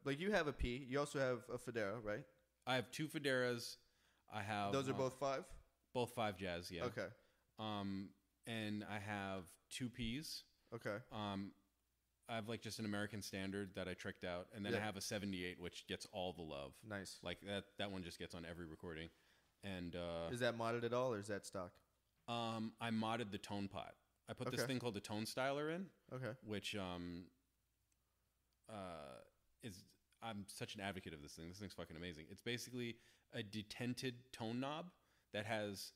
like, you have a P, you also have a Federa, right? I have 2 Federas. I have Those are both 5? Both 5 jazz, yeah. Okay. And I have 2 Ps. Okay. I have like just an American standard that I tricked out, and then I have a 78, which gets all the love. Nice. Like that one just gets on every recording. And is that modded at all, or is that stock? I modded the tone pot. I put this thing called the tone styler in. Okay. Which is I'm such an advocate of this thing. This thing's fucking amazing. It's basically a detented tone knob that has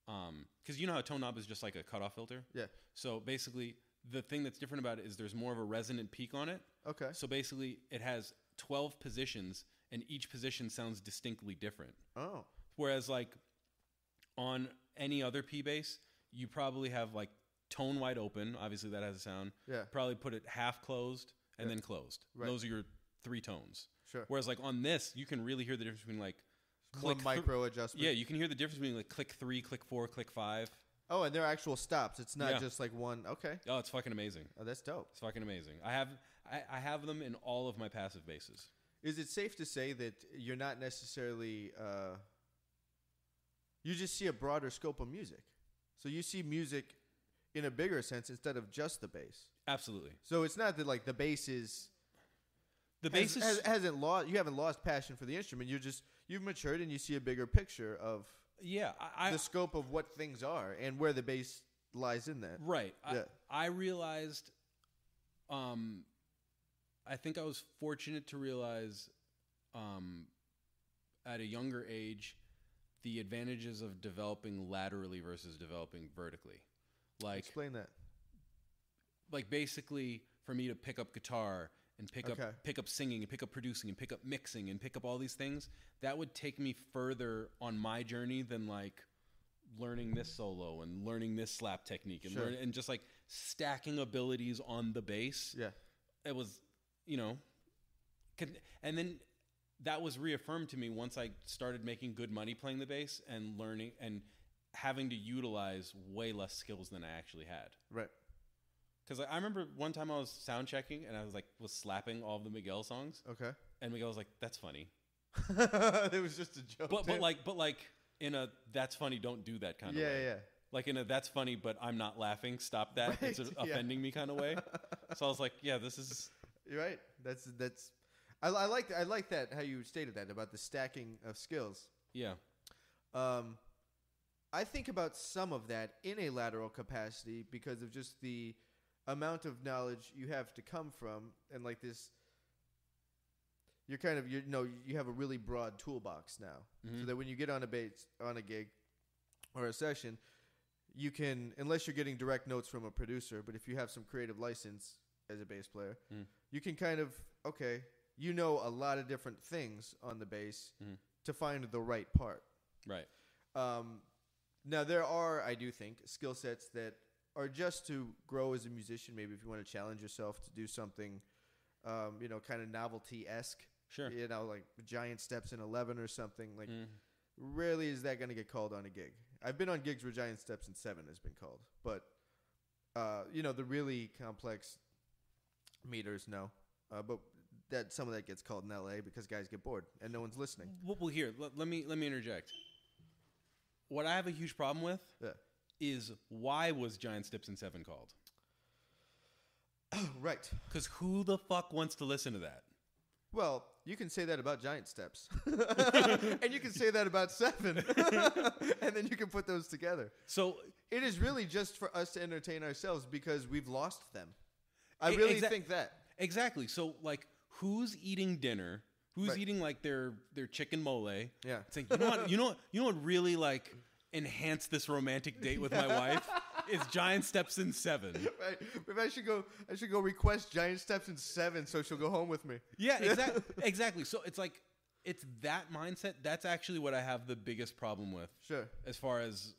because you know how a tone knob is just like a cutoff filter. Yeah. So basically, the thing that's different about it is there's more of a resonant peak on it. Okay. So basically, it has 12 positions, and each position sounds distinctly different. Oh. Whereas like on any other P bass, you probably have like tone wide open. Obviously, that has a sound. Yeah. Probably put it half closed and then closed. Right. Those are your 3 tones. Sure. Whereas like on this, you can really hear the difference between like One micro adjustment. Yeah, you can hear the difference between like click 3, click 4, click 5. Oh, and they're actual stops. It's not just like one. Okay. Oh, it's fucking amazing. Oh, that's dope. It's fucking amazing. I have them in all of my passive basses. Is it safe to say that you're not necessarily you just see a broader scope of music? So you see music in a bigger sense instead of just the bass. Absolutely. So it's not that like the bass is hasn't lost. You haven't lost passion for the instrument. You've matured and you see a bigger picture of the scope of what things are and where the bass lies in that. Right. Yeah. I realized. I think I was fortunate to realize, at a younger age, the advantages of developing laterally versus developing vertically. Like, explain that. Like basically, for me to pick up guitar and pick up singing and pick up producing and pick up mixing and pick up all these things, that would take me further on my journey than like learning this solo and learning this slap technique and and just like stacking abilities on the bass. Yeah, it was, and then that was reaffirmed to me once I started making good money playing the bass and learning and having to utilize way less skills than I actually had. Right. Because I remember one time I was sound checking and I was slapping all of the Miguel songs. Okay. And Miguel was like, "That's funny." It was just a joke. But like in a "that's funny, don't do that" kind of way. Yeah. Like in a "that's funny, but I'm not laughing, stop that, right, it's offending me" kind of way. So I was like, yeah, this is. You're right. That's. I like that how you stated that about the stacking of skills. Yeah. I think about some of that in a lateral capacity because of just the amount of knowledge you have to come from, and like this, you have a really broad toolbox now, so that when you get on a gig or a session, you can, unless you're getting direct notes from a producer, but if you have some creative license as a bass player, you can kind of a lot of different things on the bass to find the right part. Right. Now there are, I do think, skill sets that are just to grow as a musician. Maybe if you want to challenge yourself to do something, kind of novelty-esque. Sure. Like giant steps in 11 or something. Like, rarely is that going to get called on a gig. I've been on gigs where giant steps in 7 has been called, but the really complex meters, no. But that some of that gets called in LA because guys get bored and no one's listening. Well, here, let me interject. What I have a huge problem with is why was Giant Steps in 7 called? Right. Because who the fuck wants to listen to that? Well, you can say that about Giant Steps. And you can say that about 7. And then you can put those together. So it is really just for us to entertain ourselves because we've lost them. I really think that. Exactly. So, like, who's eating dinner? Who's eating like their chicken mole? Yeah. It's like, you know what really like enhanced this romantic date with my wife is Giant Steps in 7. Right. Maybe I should go request Giant Steps in 7 so she'll go home with me. Yeah, exactly. So it's like it's that mindset. That's actually what I have the biggest problem with. Sure. As far as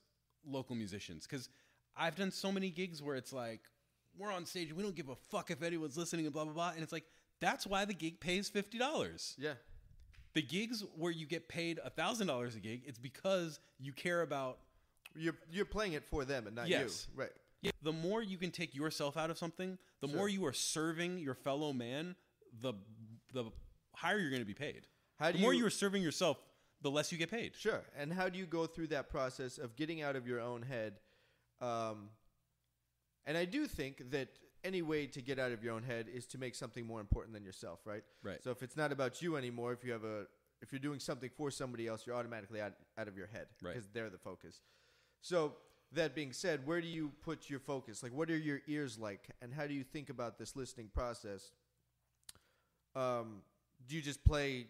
local musicians, because I've done so many gigs where it's like we're on stage and we don't give a fuck if anyone's listening and blah blah blah, and it's like. That's why the gig pays $50. Yeah. The gigs where you get paid $1,000 a gig, it's because you care about... You're playing it for them and not you. Right. Yeah. The more you can take yourself out of something, the more you are serving your fellow man, the higher you're going to be paid. The more you are serving yourself, the less you get paid. Sure. And how do you go through that process of getting out of your own head? And I do think that any way to get out of your own head is to make something more important than yourself, right? Right. So if it's not about you anymore, if you're doing something for somebody else, you're automatically out of your head because they're the focus. So that being said, where do you put your focus? Like, what are your ears like, and how do you think about this listening process? Do you just play?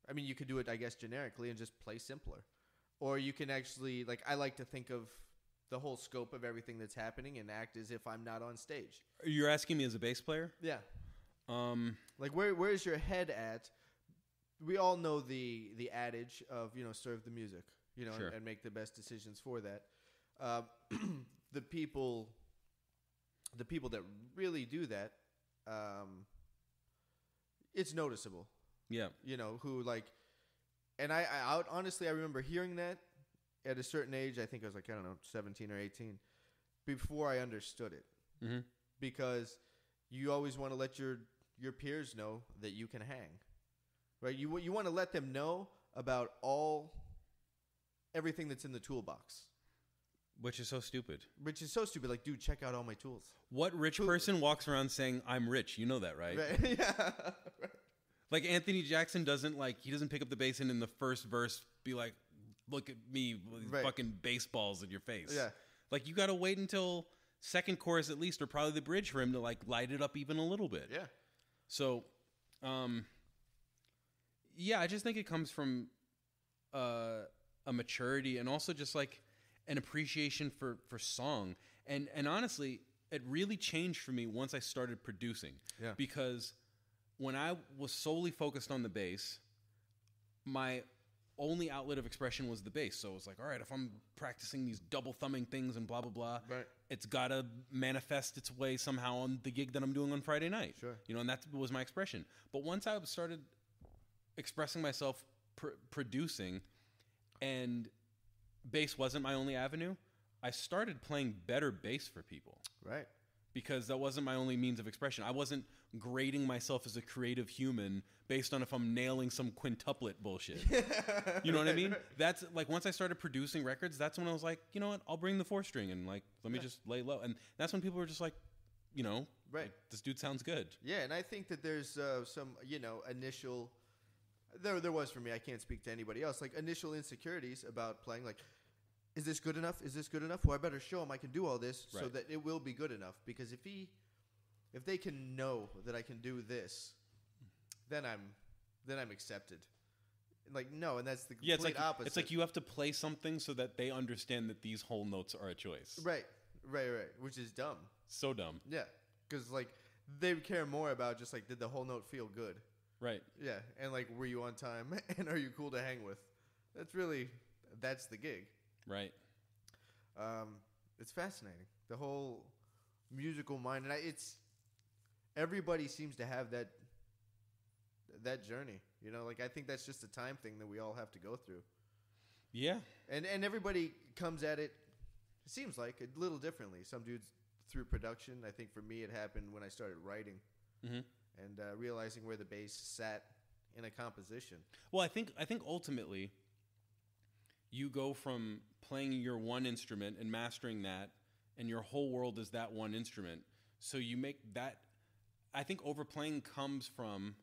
I mean, you could do it, I guess, generically and just play simpler, or you can actually, like, I like to think of the whole scope of everything that's happening and act as if I'm not on stage. You're asking me as a bass player? Yeah. Like, where is your head at? We all know the adage of, serve the music, Sure. and make the best decisions for that. The people that really do that, it's noticeable. Yeah. Who like, and I honestly, I remember hearing that at a certain age. I think I was like, I don't know, 17 or 18, before I understood it. Mm-hmm. Because you always want to let your peers know that you can hang, right? You want to let them know about everything that's in the toolbox. Which is so stupid. Like, dude, check out all my tools. What rich person walks around saying, I'm rich? You know that, right? Right. Yeah. Right. Like, Anthony Jackson doesn't pick up the bass and in the first verse be like, look at me with these fucking baseballs in your face. Yeah. Like, you got to wait until second chorus at least, or probably the bridge for him to, like, light it up even a little bit. Yeah. So, yeah, I just think it comes from a maturity and also just, like, an appreciation for song. And honestly, it really changed for me once I started producing. Yeah. Because when I was solely focused on the bass, my only outlet of expression was the bass. So it was like, all right, if I'm practicing these double thumbing things and blah, blah, blah, right, it's got to manifest its way somehow on the gig that I'm doing on Friday night. Sure. And that was my expression. But once I started expressing myself producing, and bass wasn't my only avenue, I started playing better bass for people. Right. Because that wasn't my only means of expression. I wasn't grading myself as a creative human based on if I'm nailing some quintuplet bullshit. You know what I mean? That's like, once I started producing records, that's when I was like, you know what? I'll bring the 4-string and like, let me just lay low. And that's when people were just like, right, like, this dude sounds good. Yeah, and I think that there's some, initial, there was for me, I can't speak to anybody else, like initial insecurities about playing, like, is this good enough? Is this good enough? Well, I better show him I can do all this so that it will be good enough. Because if they can know that I can do this, then I'm accepted. Like, no, and that's the complete opposite. It's like you have to play something so that they understand that these whole notes are a choice. Right, which is dumb. So dumb. Yeah, because like they care more about just like, did the whole note feel good? Right. Yeah, and like, were you on time? And are you cool to hang with? That's the gig. Right. It's fascinating, the whole musical mind, and everybody seems to have that journey. Like, I think that's just a time thing that we all have to go through. Yeah. And everybody comes at it seems like a little differently. Some dudes through production. I think for me it happened when I started writing, and realizing where the bass sat in a composition. Well, I think ultimately you go from playing your one instrument and mastering that, and your whole world is that one instrument. So you make that. I think overplaying comes from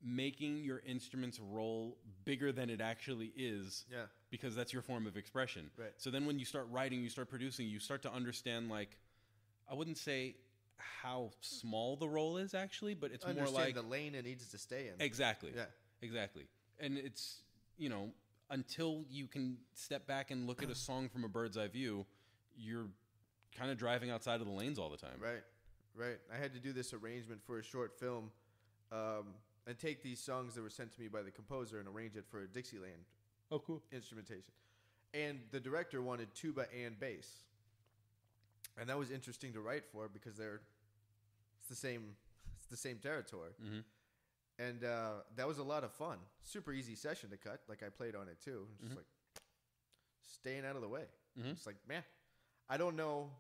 making your instrument's role bigger than it actually is. Yeah. Because that's your form of expression. Right. So then when you start writing, you start producing, you start to understand, like, I wouldn't say how small the role is actually, but it's more like the lane it needs to stay in. Exactly. Yeah. Exactly. And it's, until you can step back and look at a song from a bird's eye view, you're kind of driving outside of the lanes all the time. Right. I had to do this arrangement for a short film, and take these songs that were sent to me by the composer and arrange it for a Dixieland instrumentation. And the director wanted tuba and bass. And that was interesting to write for because it's the same territory. Mm-hmm. And that was a lot of fun. Super easy session to cut. Like, I played on it too. Just like staying out of the way. Mm-hmm. It's like, man, I don't know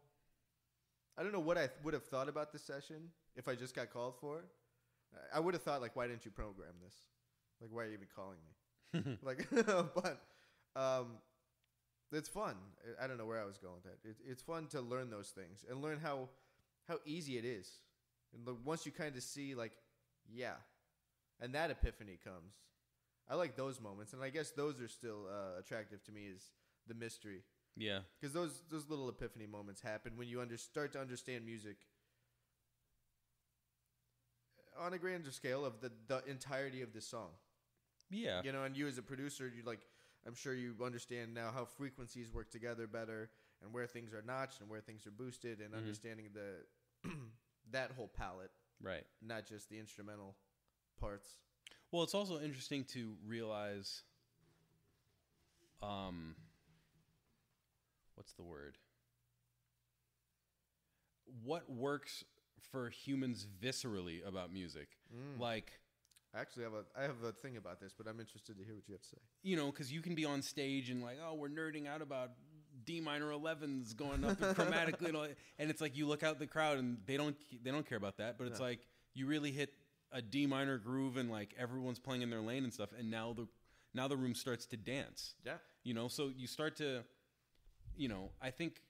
what I would have thought about this session if I just got called for it. I would have thought, like, why didn't you program this? Like, why are you even calling me? Like, but it's fun. I don't know where I was going with that. It's fun to learn those things and learn how easy it is. And once you kind of see, like, yeah, and that epiphany comes. I like those moments, and I guess those are still attractive to me, is the mystery. Yeah. Because those little epiphany moments happen when you start to understand music on a grander scale of the entirety of the song. Yeah. You know, and you as a producer, I'm sure you understand now how frequencies work together better and where things are notched and where things are boosted, and understanding that whole palette. Right. Not just the instrumental parts. Well, it's also interesting to realize, what's the word? What works for humans viscerally about music. Like, actually, I have a thing about this, but I'm interested to hear what you have to say. You know, because you can be on stage and like, oh, we're nerding out about D minor 11s going up chromatically, and it's like you look out the crowd and they don't care about that, but it's like you really hit a D minor groove and like everyone's playing in their lane and stuff, and now the room starts to dance. Yeah. You know, so you start to, you know, I think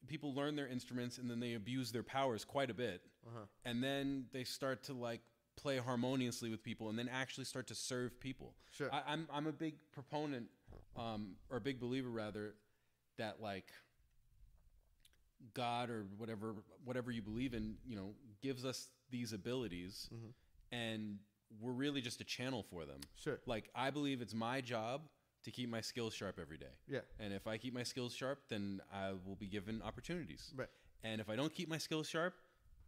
people learn their instruments and then they abuse their powers quite a bit, and then they start to like play harmoniously with people and then actually start to serve people. Sure. I'm a big proponent, or a big believer rather, that like God or whatever you believe in, you know, gives us these abilities, and we're really just a channel for them. Sure. Like, I believe it's my job to keep my skills sharp every day. Yeah. And if I keep my skills sharp, then I will be given opportunities. Right. And if I don't keep my skills sharp,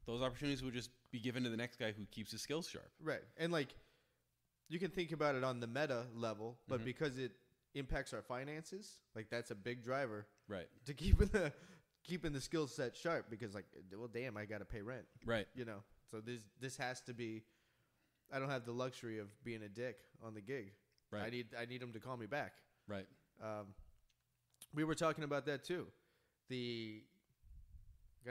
those opportunities will just be given to the next guy who keeps his skills sharp. Right. And like, you can think about it on the meta level, but because it impacts our finances, like that's a big driver. Right. To keeping the skill set sharp, because like, well, damn, I got to pay rent. Right. You know, so this has to be, I don't have the luxury of being a dick on the gig. Right. I need them to call me back. Right. We were talking about that too. I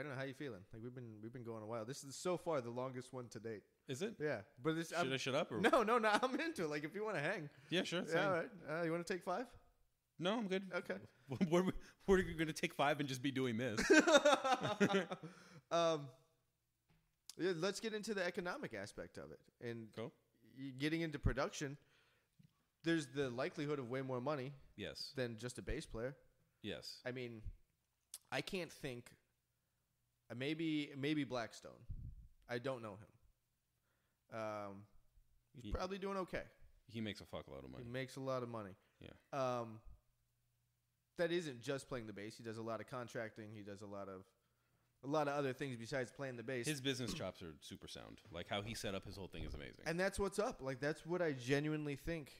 don't know how you feeling. Like we've been going a while. This is so far the longest one to date. Is it? Yeah. But should I shut up? Or? No. I'm into it. Like if you want to hang. Yeah, sure. Yeah, all right. You want to take 5? No, I'm good. Okay. We're going to take 5 and just be doing this. Yeah, let's get into the economic aspect of it. And getting into production, there's the likelihood of way more money. Yes. Than just a bass player. Yes. I mean, I can't think. Maybe Blackstone. I don't know him. He's probably doing okay. He makes a fuckload of money. He makes a lot of money. Yeah. That isn't just playing the bass. He does a lot of contracting. He does a lot of other things besides playing the bass. His business chops are super sound. Like how he set up his whole thing is amazing. And that's what's up. Like that's what I genuinely think.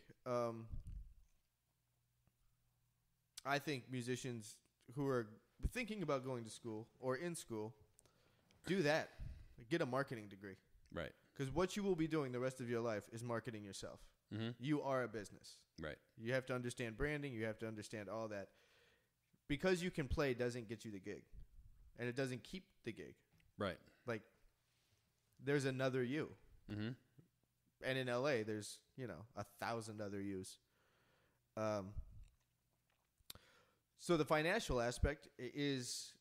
I think musicians who are thinking about going to school or in school, do that. Get a marketing degree. Right. Because what you will be doing the rest of your life is marketing yourself. Mm-hmm. You are a business. Right. You have to understand branding. You have to understand all that. Because you can play doesn't get you the gig. And it doesn't keep the gig. Right. Like, there's another you. Mm-hmm. And in LA, there's, 1,000 other yous. So the financial aspect is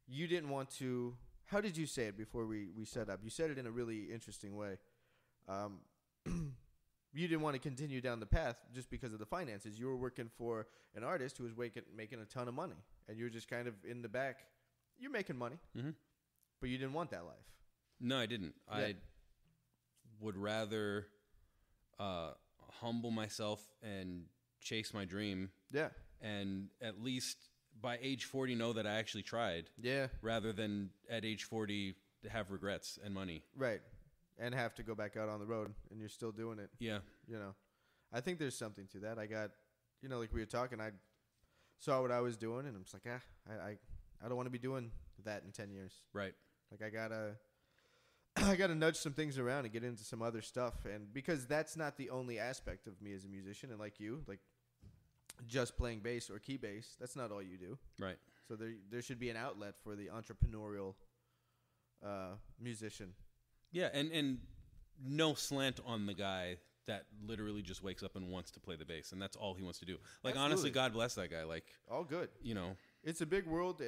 you didn't want to. How did you say it before we set up? You said it in a really interesting way. You didn't want to continue down the path just because of the finances. You were working for an artist who was making a ton of money, and you were just kind of in the back. You're making money, but you didn't want that life. No, I didn't. Yeah. I would rather humble myself and chase my dream. Yeah. And at least by age 40 know that I actually tried. Yeah. Rather than at age 40 have regrets and money. Right. And have to go back out on the road and you're still doing it. Yeah. I think there's something to that. I got, like we were talking, I saw what I was doing and I'm just like, I don't want to be doing that in 10 years. Right. Like I gotta nudge some things around and get into some other stuff. And because that's not the only aspect of me as a musician, and like you, like just playing bass or key bass, that's not all you do. Right. So there should be an outlet for the entrepreneurial musician. Yeah, and no slant on the guy that literally just wakes up and wants to play the bass, and that's all he wants to do. Like, Absolutely. honestly, God bless that guy. Like, all good. you know, It's a big world.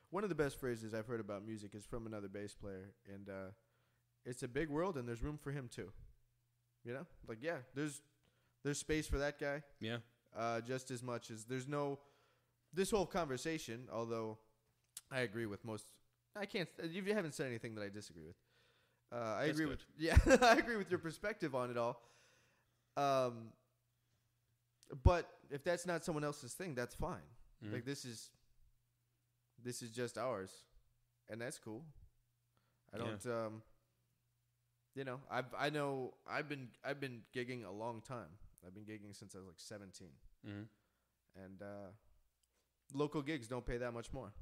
One of the best phrases I've heard about music is from another bass player, and it's a big world, and there's room for him too. You know, like there's space for that guy. Yeah. Just as much as there's no this whole conversation. Although I agree with most. I can't. You haven't said anything that I disagree with. I That's agree good. with. Yeah, I agree with your perspective on it all. But if that's not someone else's thing, that's fine. Mhm. Like this is just ours, and that's cool. I don't. You know, I've been gigging a long time. I've been gigging since I was like 17, and local gigs don't pay that much more.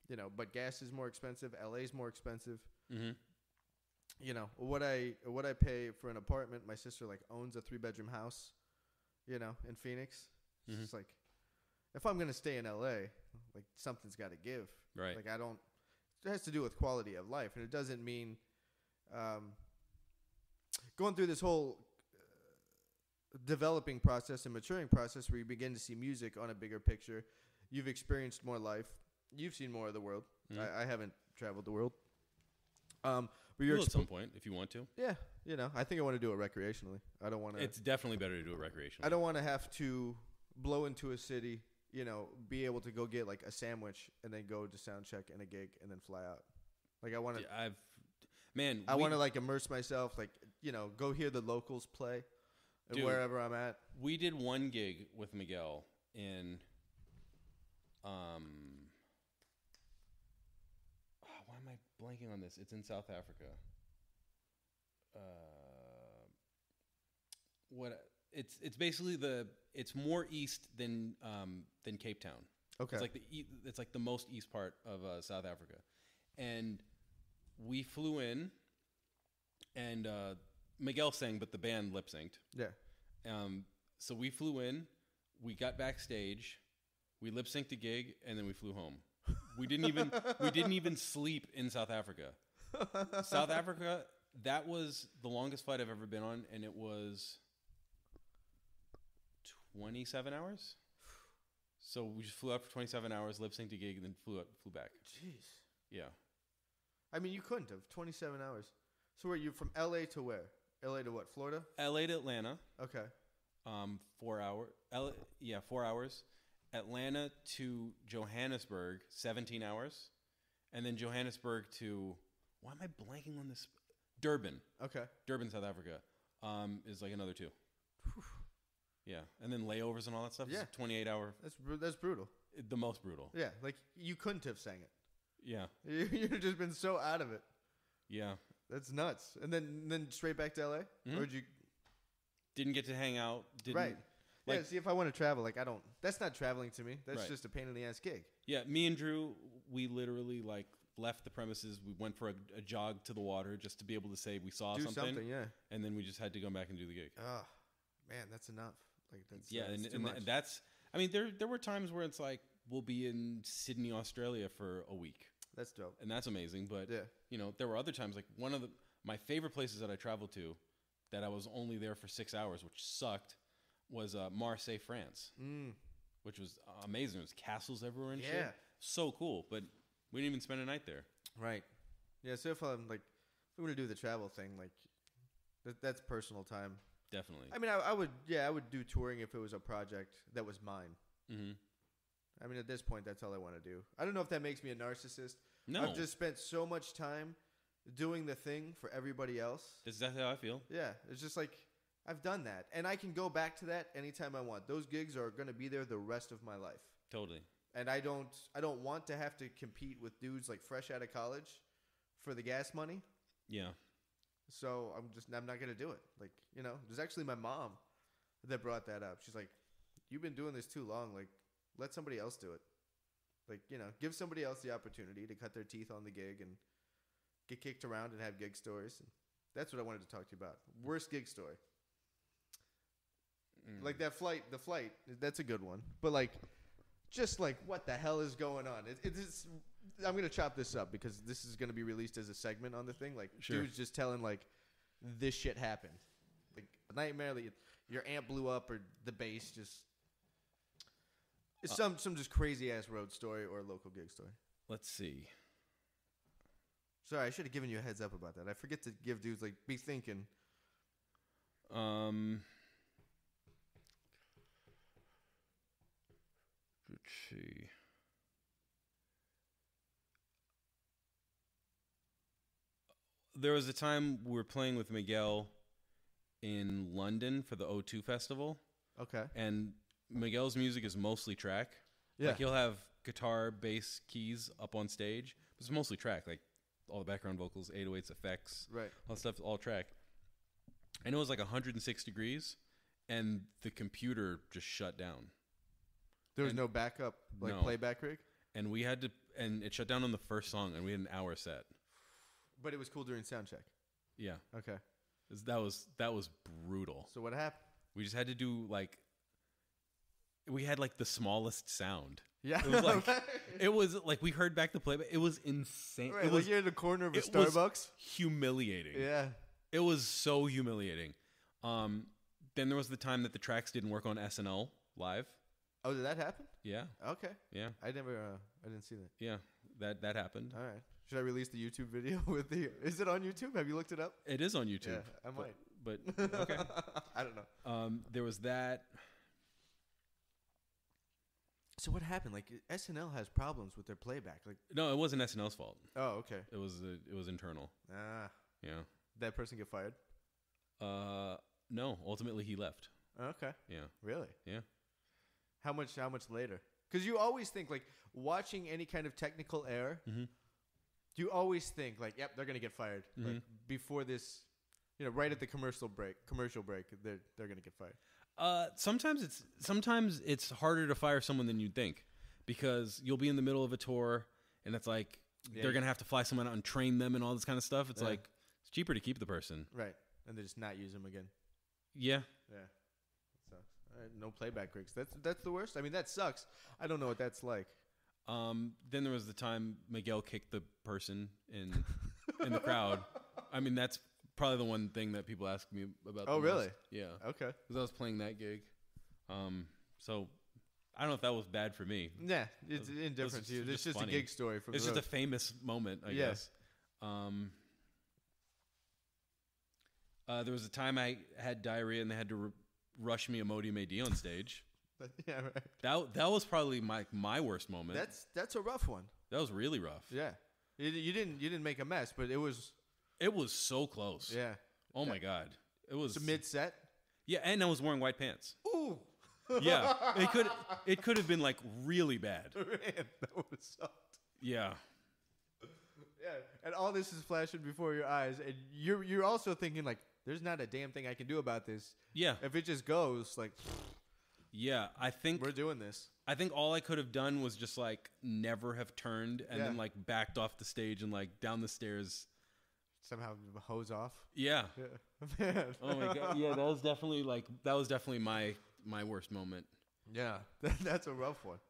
You know, but gas is more expensive. LA's more expensive. You know what I pay for an apartment. My sister like owns a 3-bedroom house. You know, in Phoenix. It's just like, if I'm gonna stay in LA, like something's got to give. Right. Like it has to do with quality of life, and it doesn't mean going through this whole developing process and maturing process where you begin to see music on a bigger picture. You've experienced more life. You've seen more of the world. I haven't traveled the world. But you're at some point if you want to. Yeah, you know, I think I want to do it recreationally. I don't want to. It's definitely better to do it recreationally. I don't want to have to blow into a city, you know, be able to go get like a sandwich and then go to sound check and a gig and then fly out. Like I want to. I want to like immerse myself, like, you know, go hear the locals play, wherever I'm at. We did one gig with Miguel in, why am I blanking on this? It's in South Africa. It's basically it's more east than Cape Town. Okay. It's like the most east part of South Africa, and we flew in, and Miguel sang, but the band lip synced. Yeah. So we flew in, we got backstage, we lip synced a gig, and then we flew home. We didn't even sleep in South Africa. South Africa, that was the longest flight I've ever been on, and it was 27 hours. So we just flew out for 27 hours, lip synced a gig, and then flew back. Jeez. Yeah. I mean, you couldn't have 27 hours. So were you from LA to where? LA to what? Florida? LA to Atlanta. Okay. 4 hours. 4 hours. Atlanta to Johannesburg, 17 hours. And then Johannesburg to, why am I blanking on this? Durban. Okay. Durban, South Africa, is like another 2. Yeah. And then layovers and all that stuff. Yeah. It's 28 hour. That's brutal. The most brutal. Yeah. Like you couldn't have sang it. Yeah. You've just been so out of it. Yeah. That's nuts. And then straight back to LA? Mm-hmm. Or did you? Didn't get to hang out. Right. Like, yeah, see, if I want to travel, like, that's not traveling to me. That's right. just a pain in the ass gig. Yeah, me and Drew, we literally, like, left the premises. We went for a jog to the water just to be able to say we saw something. Yeah. And then we just had to go back and do the gig. Oh, man, that's enough. Like, that's, yeah, that's and that's, I mean, there were times where it's like, we'll be in Sydney, Australia for a week. That's dope. And that's amazing. But, yeah. you know, there were other times, like, one of my favorite places that I traveled to that I was only there for 6 hours, which sucked, was Marseille, France, which was amazing. There was castles everywhere and shit. So cool, but we didn't even spend a night there. Right. Yeah, so if I'm going to do the travel thing, like, that's personal time. Definitely. I mean, I would do touring if it was a project that was mine. Mm-hmm. I mean, at this point, that's all I want to do. I don't know if that makes me a narcissist. No. I've just spent so much time doing the thing for everybody else. Is that how I feel? Yeah, it's just like, I've done that, and I can go back to that anytime I want. Those gigs are going to be there the rest of my life. Totally. And I don't want to have to compete with dudes like fresh out of college for the gas money. Yeah. So I'm not going to do it. Like, you know, there's actually my mom that brought that up. She's like, you've been doing this too long. Like, let somebody else do it. Like, you know, give somebody else the opportunity to cut their teeth on the gig and get kicked around and have gig stories. And that's what I wanted to talk to you about. Worst gig story. Like the flight, that's a good one. But like, just like, what the hell is going on? It's I'm going to chop this up because this is going to be released as a segment on the thing. Like, sure. Dude's just telling like, this shit happened. Like, nightmare that your amp blew up or the bass just. It's some just crazy ass road story or local gig story. Let's see. Sorry, I should have given you a heads up about that. I forget to give dudes like be thinking. Let's see. There was a time we were playing with Miguel in London for the O2 festival. Okay. And Miguel's music is mostly track. Yeah. Like he'll have guitar, bass, keys up on stage. But it's mostly track. Like all the background vocals, 808s, effects. Right. All that stuff, all track. And it was like 106 degrees, and the computer just shut down. There was no backup, like playback rig? And we had to, and it shut down on the first song, and we had an hour set. But it was cool during sound check. Yeah. Okay. That was brutal. So what happened? We just had to do we had like the smallest sound. Yeah. It was like we heard back the playback. It was insane. Right, it was like you're in the corner of a Starbucks. Humiliating. Yeah. It was so humiliating. Then there was the time that the tracks didn't work on SNL live. Oh, did that happen? Yeah. Okay. Yeah. I didn't see that. Yeah. That happened. All right. Should I release the YouTube video with the? Is it on YouTube? Have you looked it up? It is on YouTube. Yeah, I might. But okay. I don't know. There was that. So what happened? Like SNL has problems with their playback. Like no, it wasn't SNL's fault. Oh, okay. It was internal. Ah. Yeah. Did that person get fired? No. Ultimately, he left. Okay. Yeah. Really? Yeah. How much later? Because you always think like watching any kind of technical error. Mm-hmm. You always think like, yep, they're gonna get fired. Mm-hmm. Like before this, right at the commercial break, they're gonna get fired. Sometimes it's harder to fire someone than you'd think, because you'll be in the middle of a tour and it's like they're gonna have to fly someone out and train them and all this kind of stuff. It's like it's cheaper to keep the person, right? And they just not use them again. Yeah. Yeah. So no playback rigs. That's the worst. I mean, that sucks. I don't know what that's like. Then there was the time Miguel kicked the person in the crowd. I mean, that's probably the one thing that people ask me about. Oh, really? Yeah. Okay. Because I was playing that gig. So I don't know if that was bad for me. Yeah, it's indifferent to you. It's just funny. A gig story from. It's just a famous moment, I guess. There was a time I had diarrhea and they had to rush me Imodium AD on stage. Yeah, right. That was probably my worst moment. That's a rough one. That was really rough. Yeah, you didn't make a mess, but it was so close. Yeah. Oh my God, it was mid set. Yeah, and I was wearing white pants. Ooh. Yeah, it could have been like really bad. Man, that would have sucked. Yeah. Yeah, and all this is flashing before your eyes, and you're also thinking like, there's not a damn thing I can do about this. Yeah. If it just goes like. Yeah, I think we're doing this. I think all I could have done was just like never have turned and then like backed off the stage and like down the stairs. Somehow hose off. Yeah. Man. Oh my God. Yeah, that was definitely my worst moment. Yeah, that's a rough one.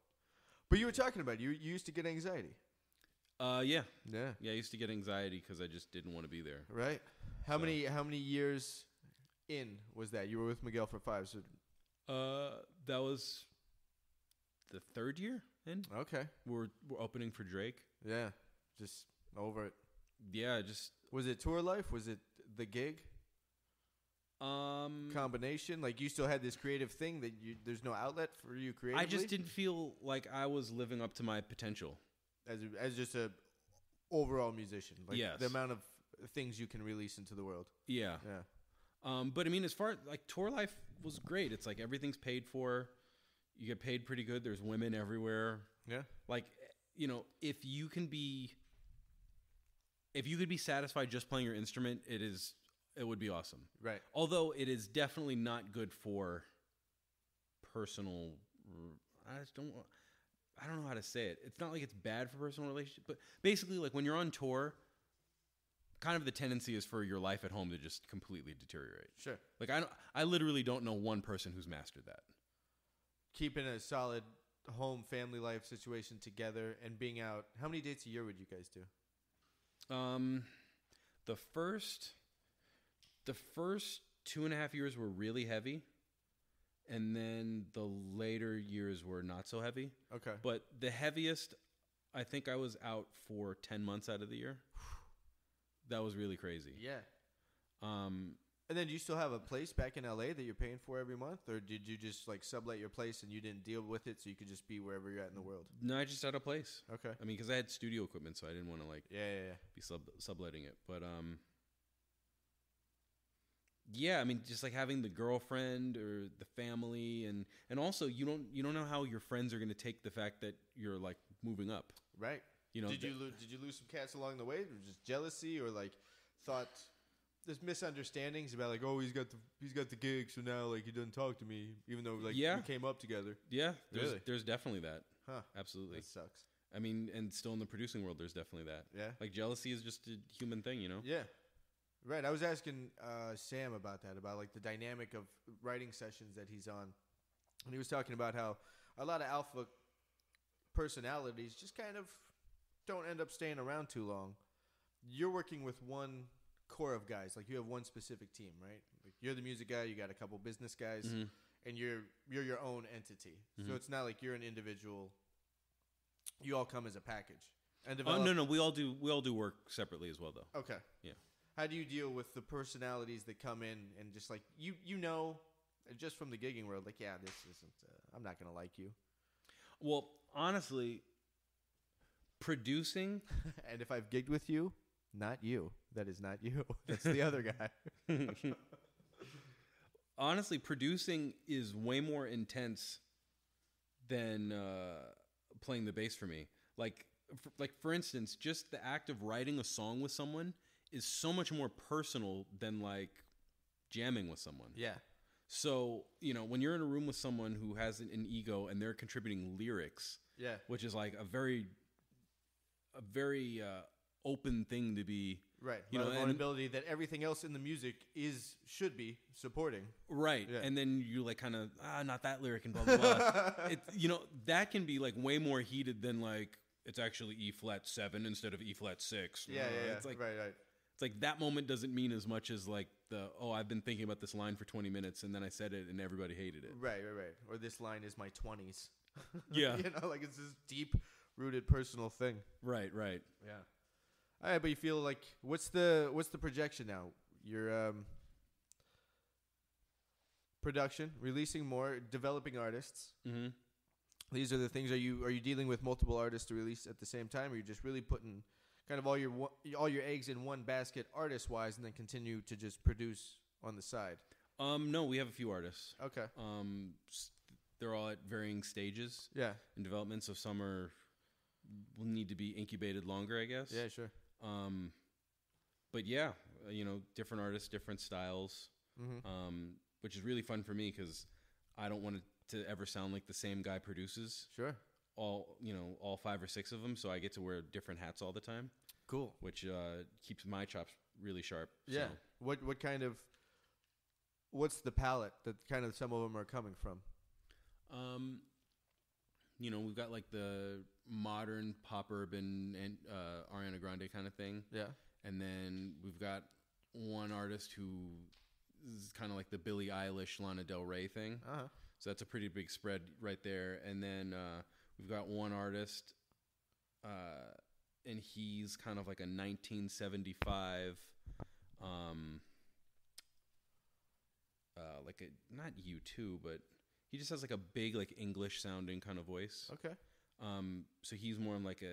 But you were talking about you used to get anxiety. Yeah. Yeah. Yeah, I used to get anxiety because I just didn't want to be there. Right. How many years in was that? You were with Miguel for 5. So. That was the 3rd year in. Okay. We're opening for Drake. Yeah. Just over it. Yeah, just. Was it tour life? Was it the gig? Combination? Like you still had this creative thing that there's no outlet for you creatively? I just didn't feel like I was living up to my potential. As just a overall musician. Like yes. The amount of things you can release into the world. Yeah. Yeah. But I mean, as far like tour life was great. It's like everything's paid for. You get paid pretty good. There's women everywhere. Yeah. Like, if you could be satisfied just playing your instrument, it would be awesome. Right. Although it is definitely not good for personal. I don't know how to say it. It's not like it's bad for personal relationships, but basically, like when you're on tour, kind of the tendency is for your life at home to just completely deteriorate. Sure. Like I literally don't know one person who's mastered that. Keeping a solid home family life situation together and being out. How many dates a year would you guys do? 2.5 years were really heavy, and then the later years were not so heavy. Okay. But the heaviest, I think I was out for 10 months out of the year. That was really crazy. Yeah. And then do you still have a place back in LA that you're paying for every month, or did you just like sublet your place and you didn't deal with it so you could just be wherever you're at in the world? No, I just had a place. Okay. I mean, because I had studio equipment, so I didn't want to like Yeah. be subletting it. But yeah, I mean, just like having the girlfriend or the family, and also you don't know how your friends are going to take the fact that you're like moving up. Right. You know, did you lose some cats along the way, or just jealousy, or like thought there's misunderstandings about like, oh, he's got the gig, so now like he doesn't talk to me, even though like we came up together. Yeah, really? There's definitely that. Huh? Absolutely. That sucks. I mean, and still in the producing world, there's definitely that. Yeah. Like jealousy is just a human thing, you know. Yeah. Right. I was asking Sam about that, about like the dynamic of writing sessions that he's on, and he was talking about how a lot of alpha personalities just kind of don't end up staying around too long. You're working with one core of guys, like you have one specific team, right? Like you're the music guy, you got a couple business guys, and you're your own entity. So it's not like you're an individual. You all come as a package. And no, we all do work separately as well, though. Okay. Yeah. How do you deal with the personalities that come in and just like you know, just from the gigging world, like, yeah, this isn't. I'm not gonna like you. Well, honestly, producing, and if I've gigged with you, not you. That is not you. That's the other guy. Honestly, producing is way more intense than playing the bass for me. Like for instance, just the act of writing a song with someone is so much more personal than like jamming with someone. Yeah. So, you know, when you're in a room with someone who has an ego and they're contributing lyrics, which is like a very open thing to be, right? You know, vulnerability that everything else in the music should be supporting, right? Yeah. And then you like kind of not that lyric and blah blah blah. You know, that can be like way more heated than like it's actually E flat 7 instead of E flat 6. Yeah. It's like right. It's like that moment doesn't mean as much as like I've been thinking about this line for 20 minutes and then I said it and everybody hated it. Right. Or this line is my 20s. Yeah. You know, like it's this deep rooted personal thing. Right. Yeah. All right, but you feel like what's the projection now? Your production, releasing more, developing artists. Mm-hmm. These are the things. Are you dealing with multiple artists to release at the same time, or are you just really putting kind of all your eggs in one basket, artist wise, and then continue to just produce on the side? No, we have a few artists. Okay. They're all at varying stages. Yeah. In development, so some will need to be incubated longer, I guess. Yeah, sure. But yeah, you know, different artists, different styles, which is really fun for me because I don't want it to ever sound like the same guy produces. Sure. All 5 or 6 of them, so I get to wear different hats all the time. Cool. Which keeps my chops really sharp. Yeah. So. What's the palette that kind of some of them are coming from? You know, we've got like the modern pop urban and Ariana Grande kind of thing. Yeah. And then we've got one artist who is kind of like the Billie Eilish, Lana Del Rey thing. Uh-huh. So that's a pretty big spread right there. And then we've got one artist, and he's kind of like a 1975, like a, not U2, but he just has like a big like English sounding kind of voice. Okay. So he's more in like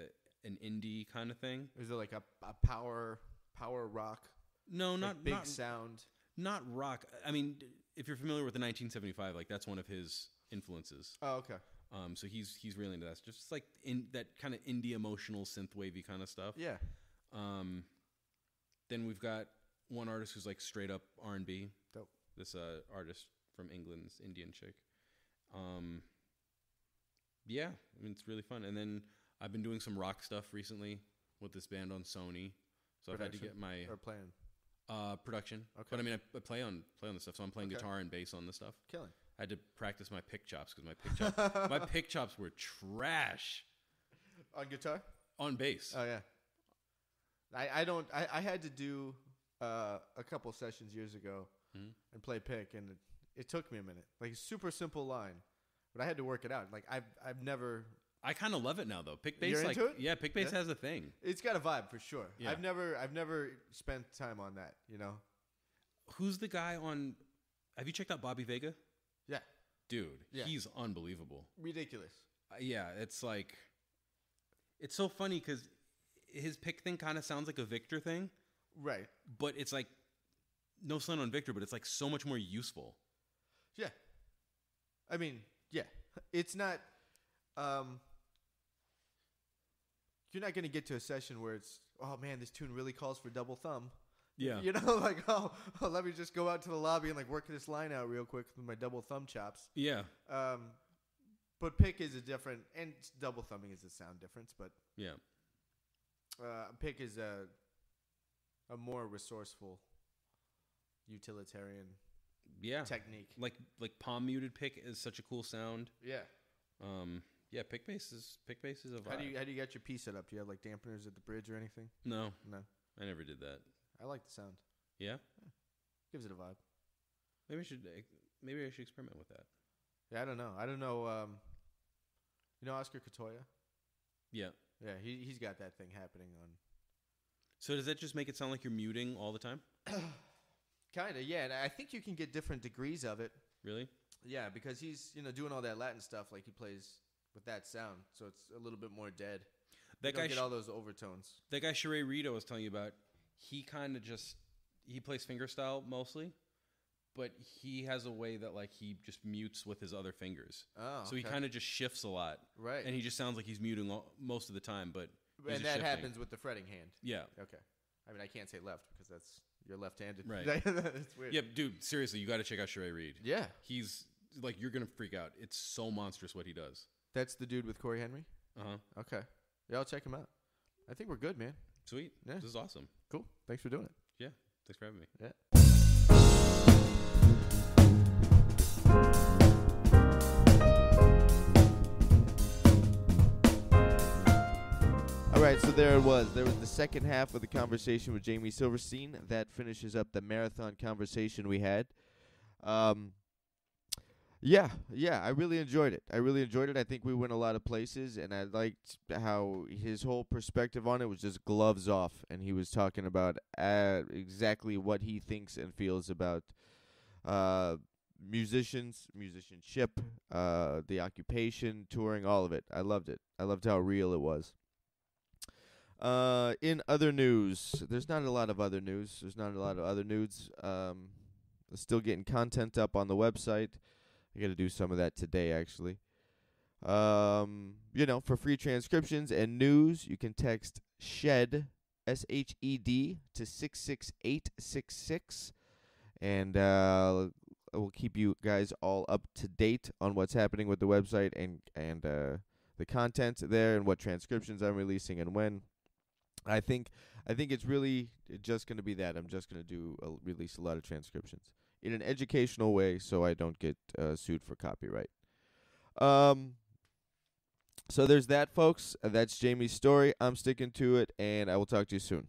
an indie kind of thing. Is it like a power rock? No, like not big not, sound. Not rock. I mean, if you're familiar with the 1975, like that's one of his influences. Oh, okay. So he's really into that. Just like in that kind of indie emotional synth wavy kind of stuff. Yeah. Then we've got one artist who's like straight up R&B. Dope. This artist from England, this Indian chick. Yeah, I mean it's really fun. And then I've been doing some rock stuff recently with this band on Sony. So I've had to get my playing production. Okay. But I mean I play on the stuff. So I'm playing guitar and bass on the stuff. Killing. I had to practice my pick chops because my pick chops were trash. On guitar? On bass. Oh yeah. I had to do a couple sessions years ago and play pick, and it took me a minute. Like, super simple line, but I had to work it out. Like, I've never. I kind of love it now though. Pick bass, You're like into it? yeah, pick bass has a thing. It's got a vibe for sure. Yeah. I've never spent time on that. You know. Who's the guy on? Have you checked out Bobby Vega? Yeah. Dude, Yeah. he's unbelievable. Ridiculous. Yeah, it's like, it's so funny because his pick thing kind of sounds like a Victor thing. Right. But it's like, no slant on Victor, but it's like so much more useful. Yeah. I mean, yeah. It's not, you're not going to get to a session where it's, oh man, this tune really calls for double thumb. Yeah. You know, like, oh, let me just go out to the lobby and like work this line out real quick with my double thumb chops. Yeah. But pick is a different, and double thumbing is a sound difference, but yeah. Pick is a more resourceful, utilitarian technique. Like palm muted pick is such a cool sound. Yeah. Yeah, pick bass is a vibe. How do you get your P set up? Do you have like dampeners at the bridge or anything? No. No. I never did that. I like the sound. Yeah? Gives it a vibe. Maybe I should experiment with that. Yeah, I don't know. You know Oscar Katoya? Yeah. Yeah, he's got that thing happening on. So does that just make it sound like you're muting all the time? Kind of, yeah. And I think you can get different degrees of it. Really? Yeah, because he's doing all that Latin stuff. Like he plays with that sound, so it's a little bit more dead. That guy get all those overtones. That guy Sheree Rito was telling you about. He kind of he plays fingerstyle mostly, but he has a way that like he just mutes with his other fingers. Oh, so he kind of just shifts a lot, right? And he just sounds like he's muting most of the time, but and that happens with the fretting hand. Yeah. Okay. I mean, I can't say left because you're left-handed. Right. It's weird. Yeah, dude. Seriously, you got to check out Sheree Reed. Yeah. He's like, you're gonna freak out. It's so monstrous what he does. That's the dude with Corey Henry. Okay. Yeah, I'll check him out. I think we're good, man. Sweet. Yeah. This is awesome. Cool. Thanks for doing it. Yeah. Thanks for having me. Yeah. All right, so there it was. There was the second half of the conversation with Jayme Silverstein. That finishes up the marathon conversation we had. Yeah, I really enjoyed it. I think we went a lot of places, and I liked how his whole perspective on it was just gloves off, and he was talking about exactly what he thinks and feels about musicianship, the occupation, touring, all of it. I loved it. I loved how real it was. In other news, there's not a lot of other news. Still getting content up on the website. I got to do some of that today, actually. For free transcriptions and news, you can text SHED, SHED, to 66866, and we'll keep you guys all up to date on what's happening with the website and the content there and what transcriptions I'm releasing and when. I think it's really just going to be that. I'm just going to release a lot of transcriptions in an educational way, so I don't get sued for copyright. So there's that, folks. That's Jayme's story. I'm sticking to it, and I will talk to you soon.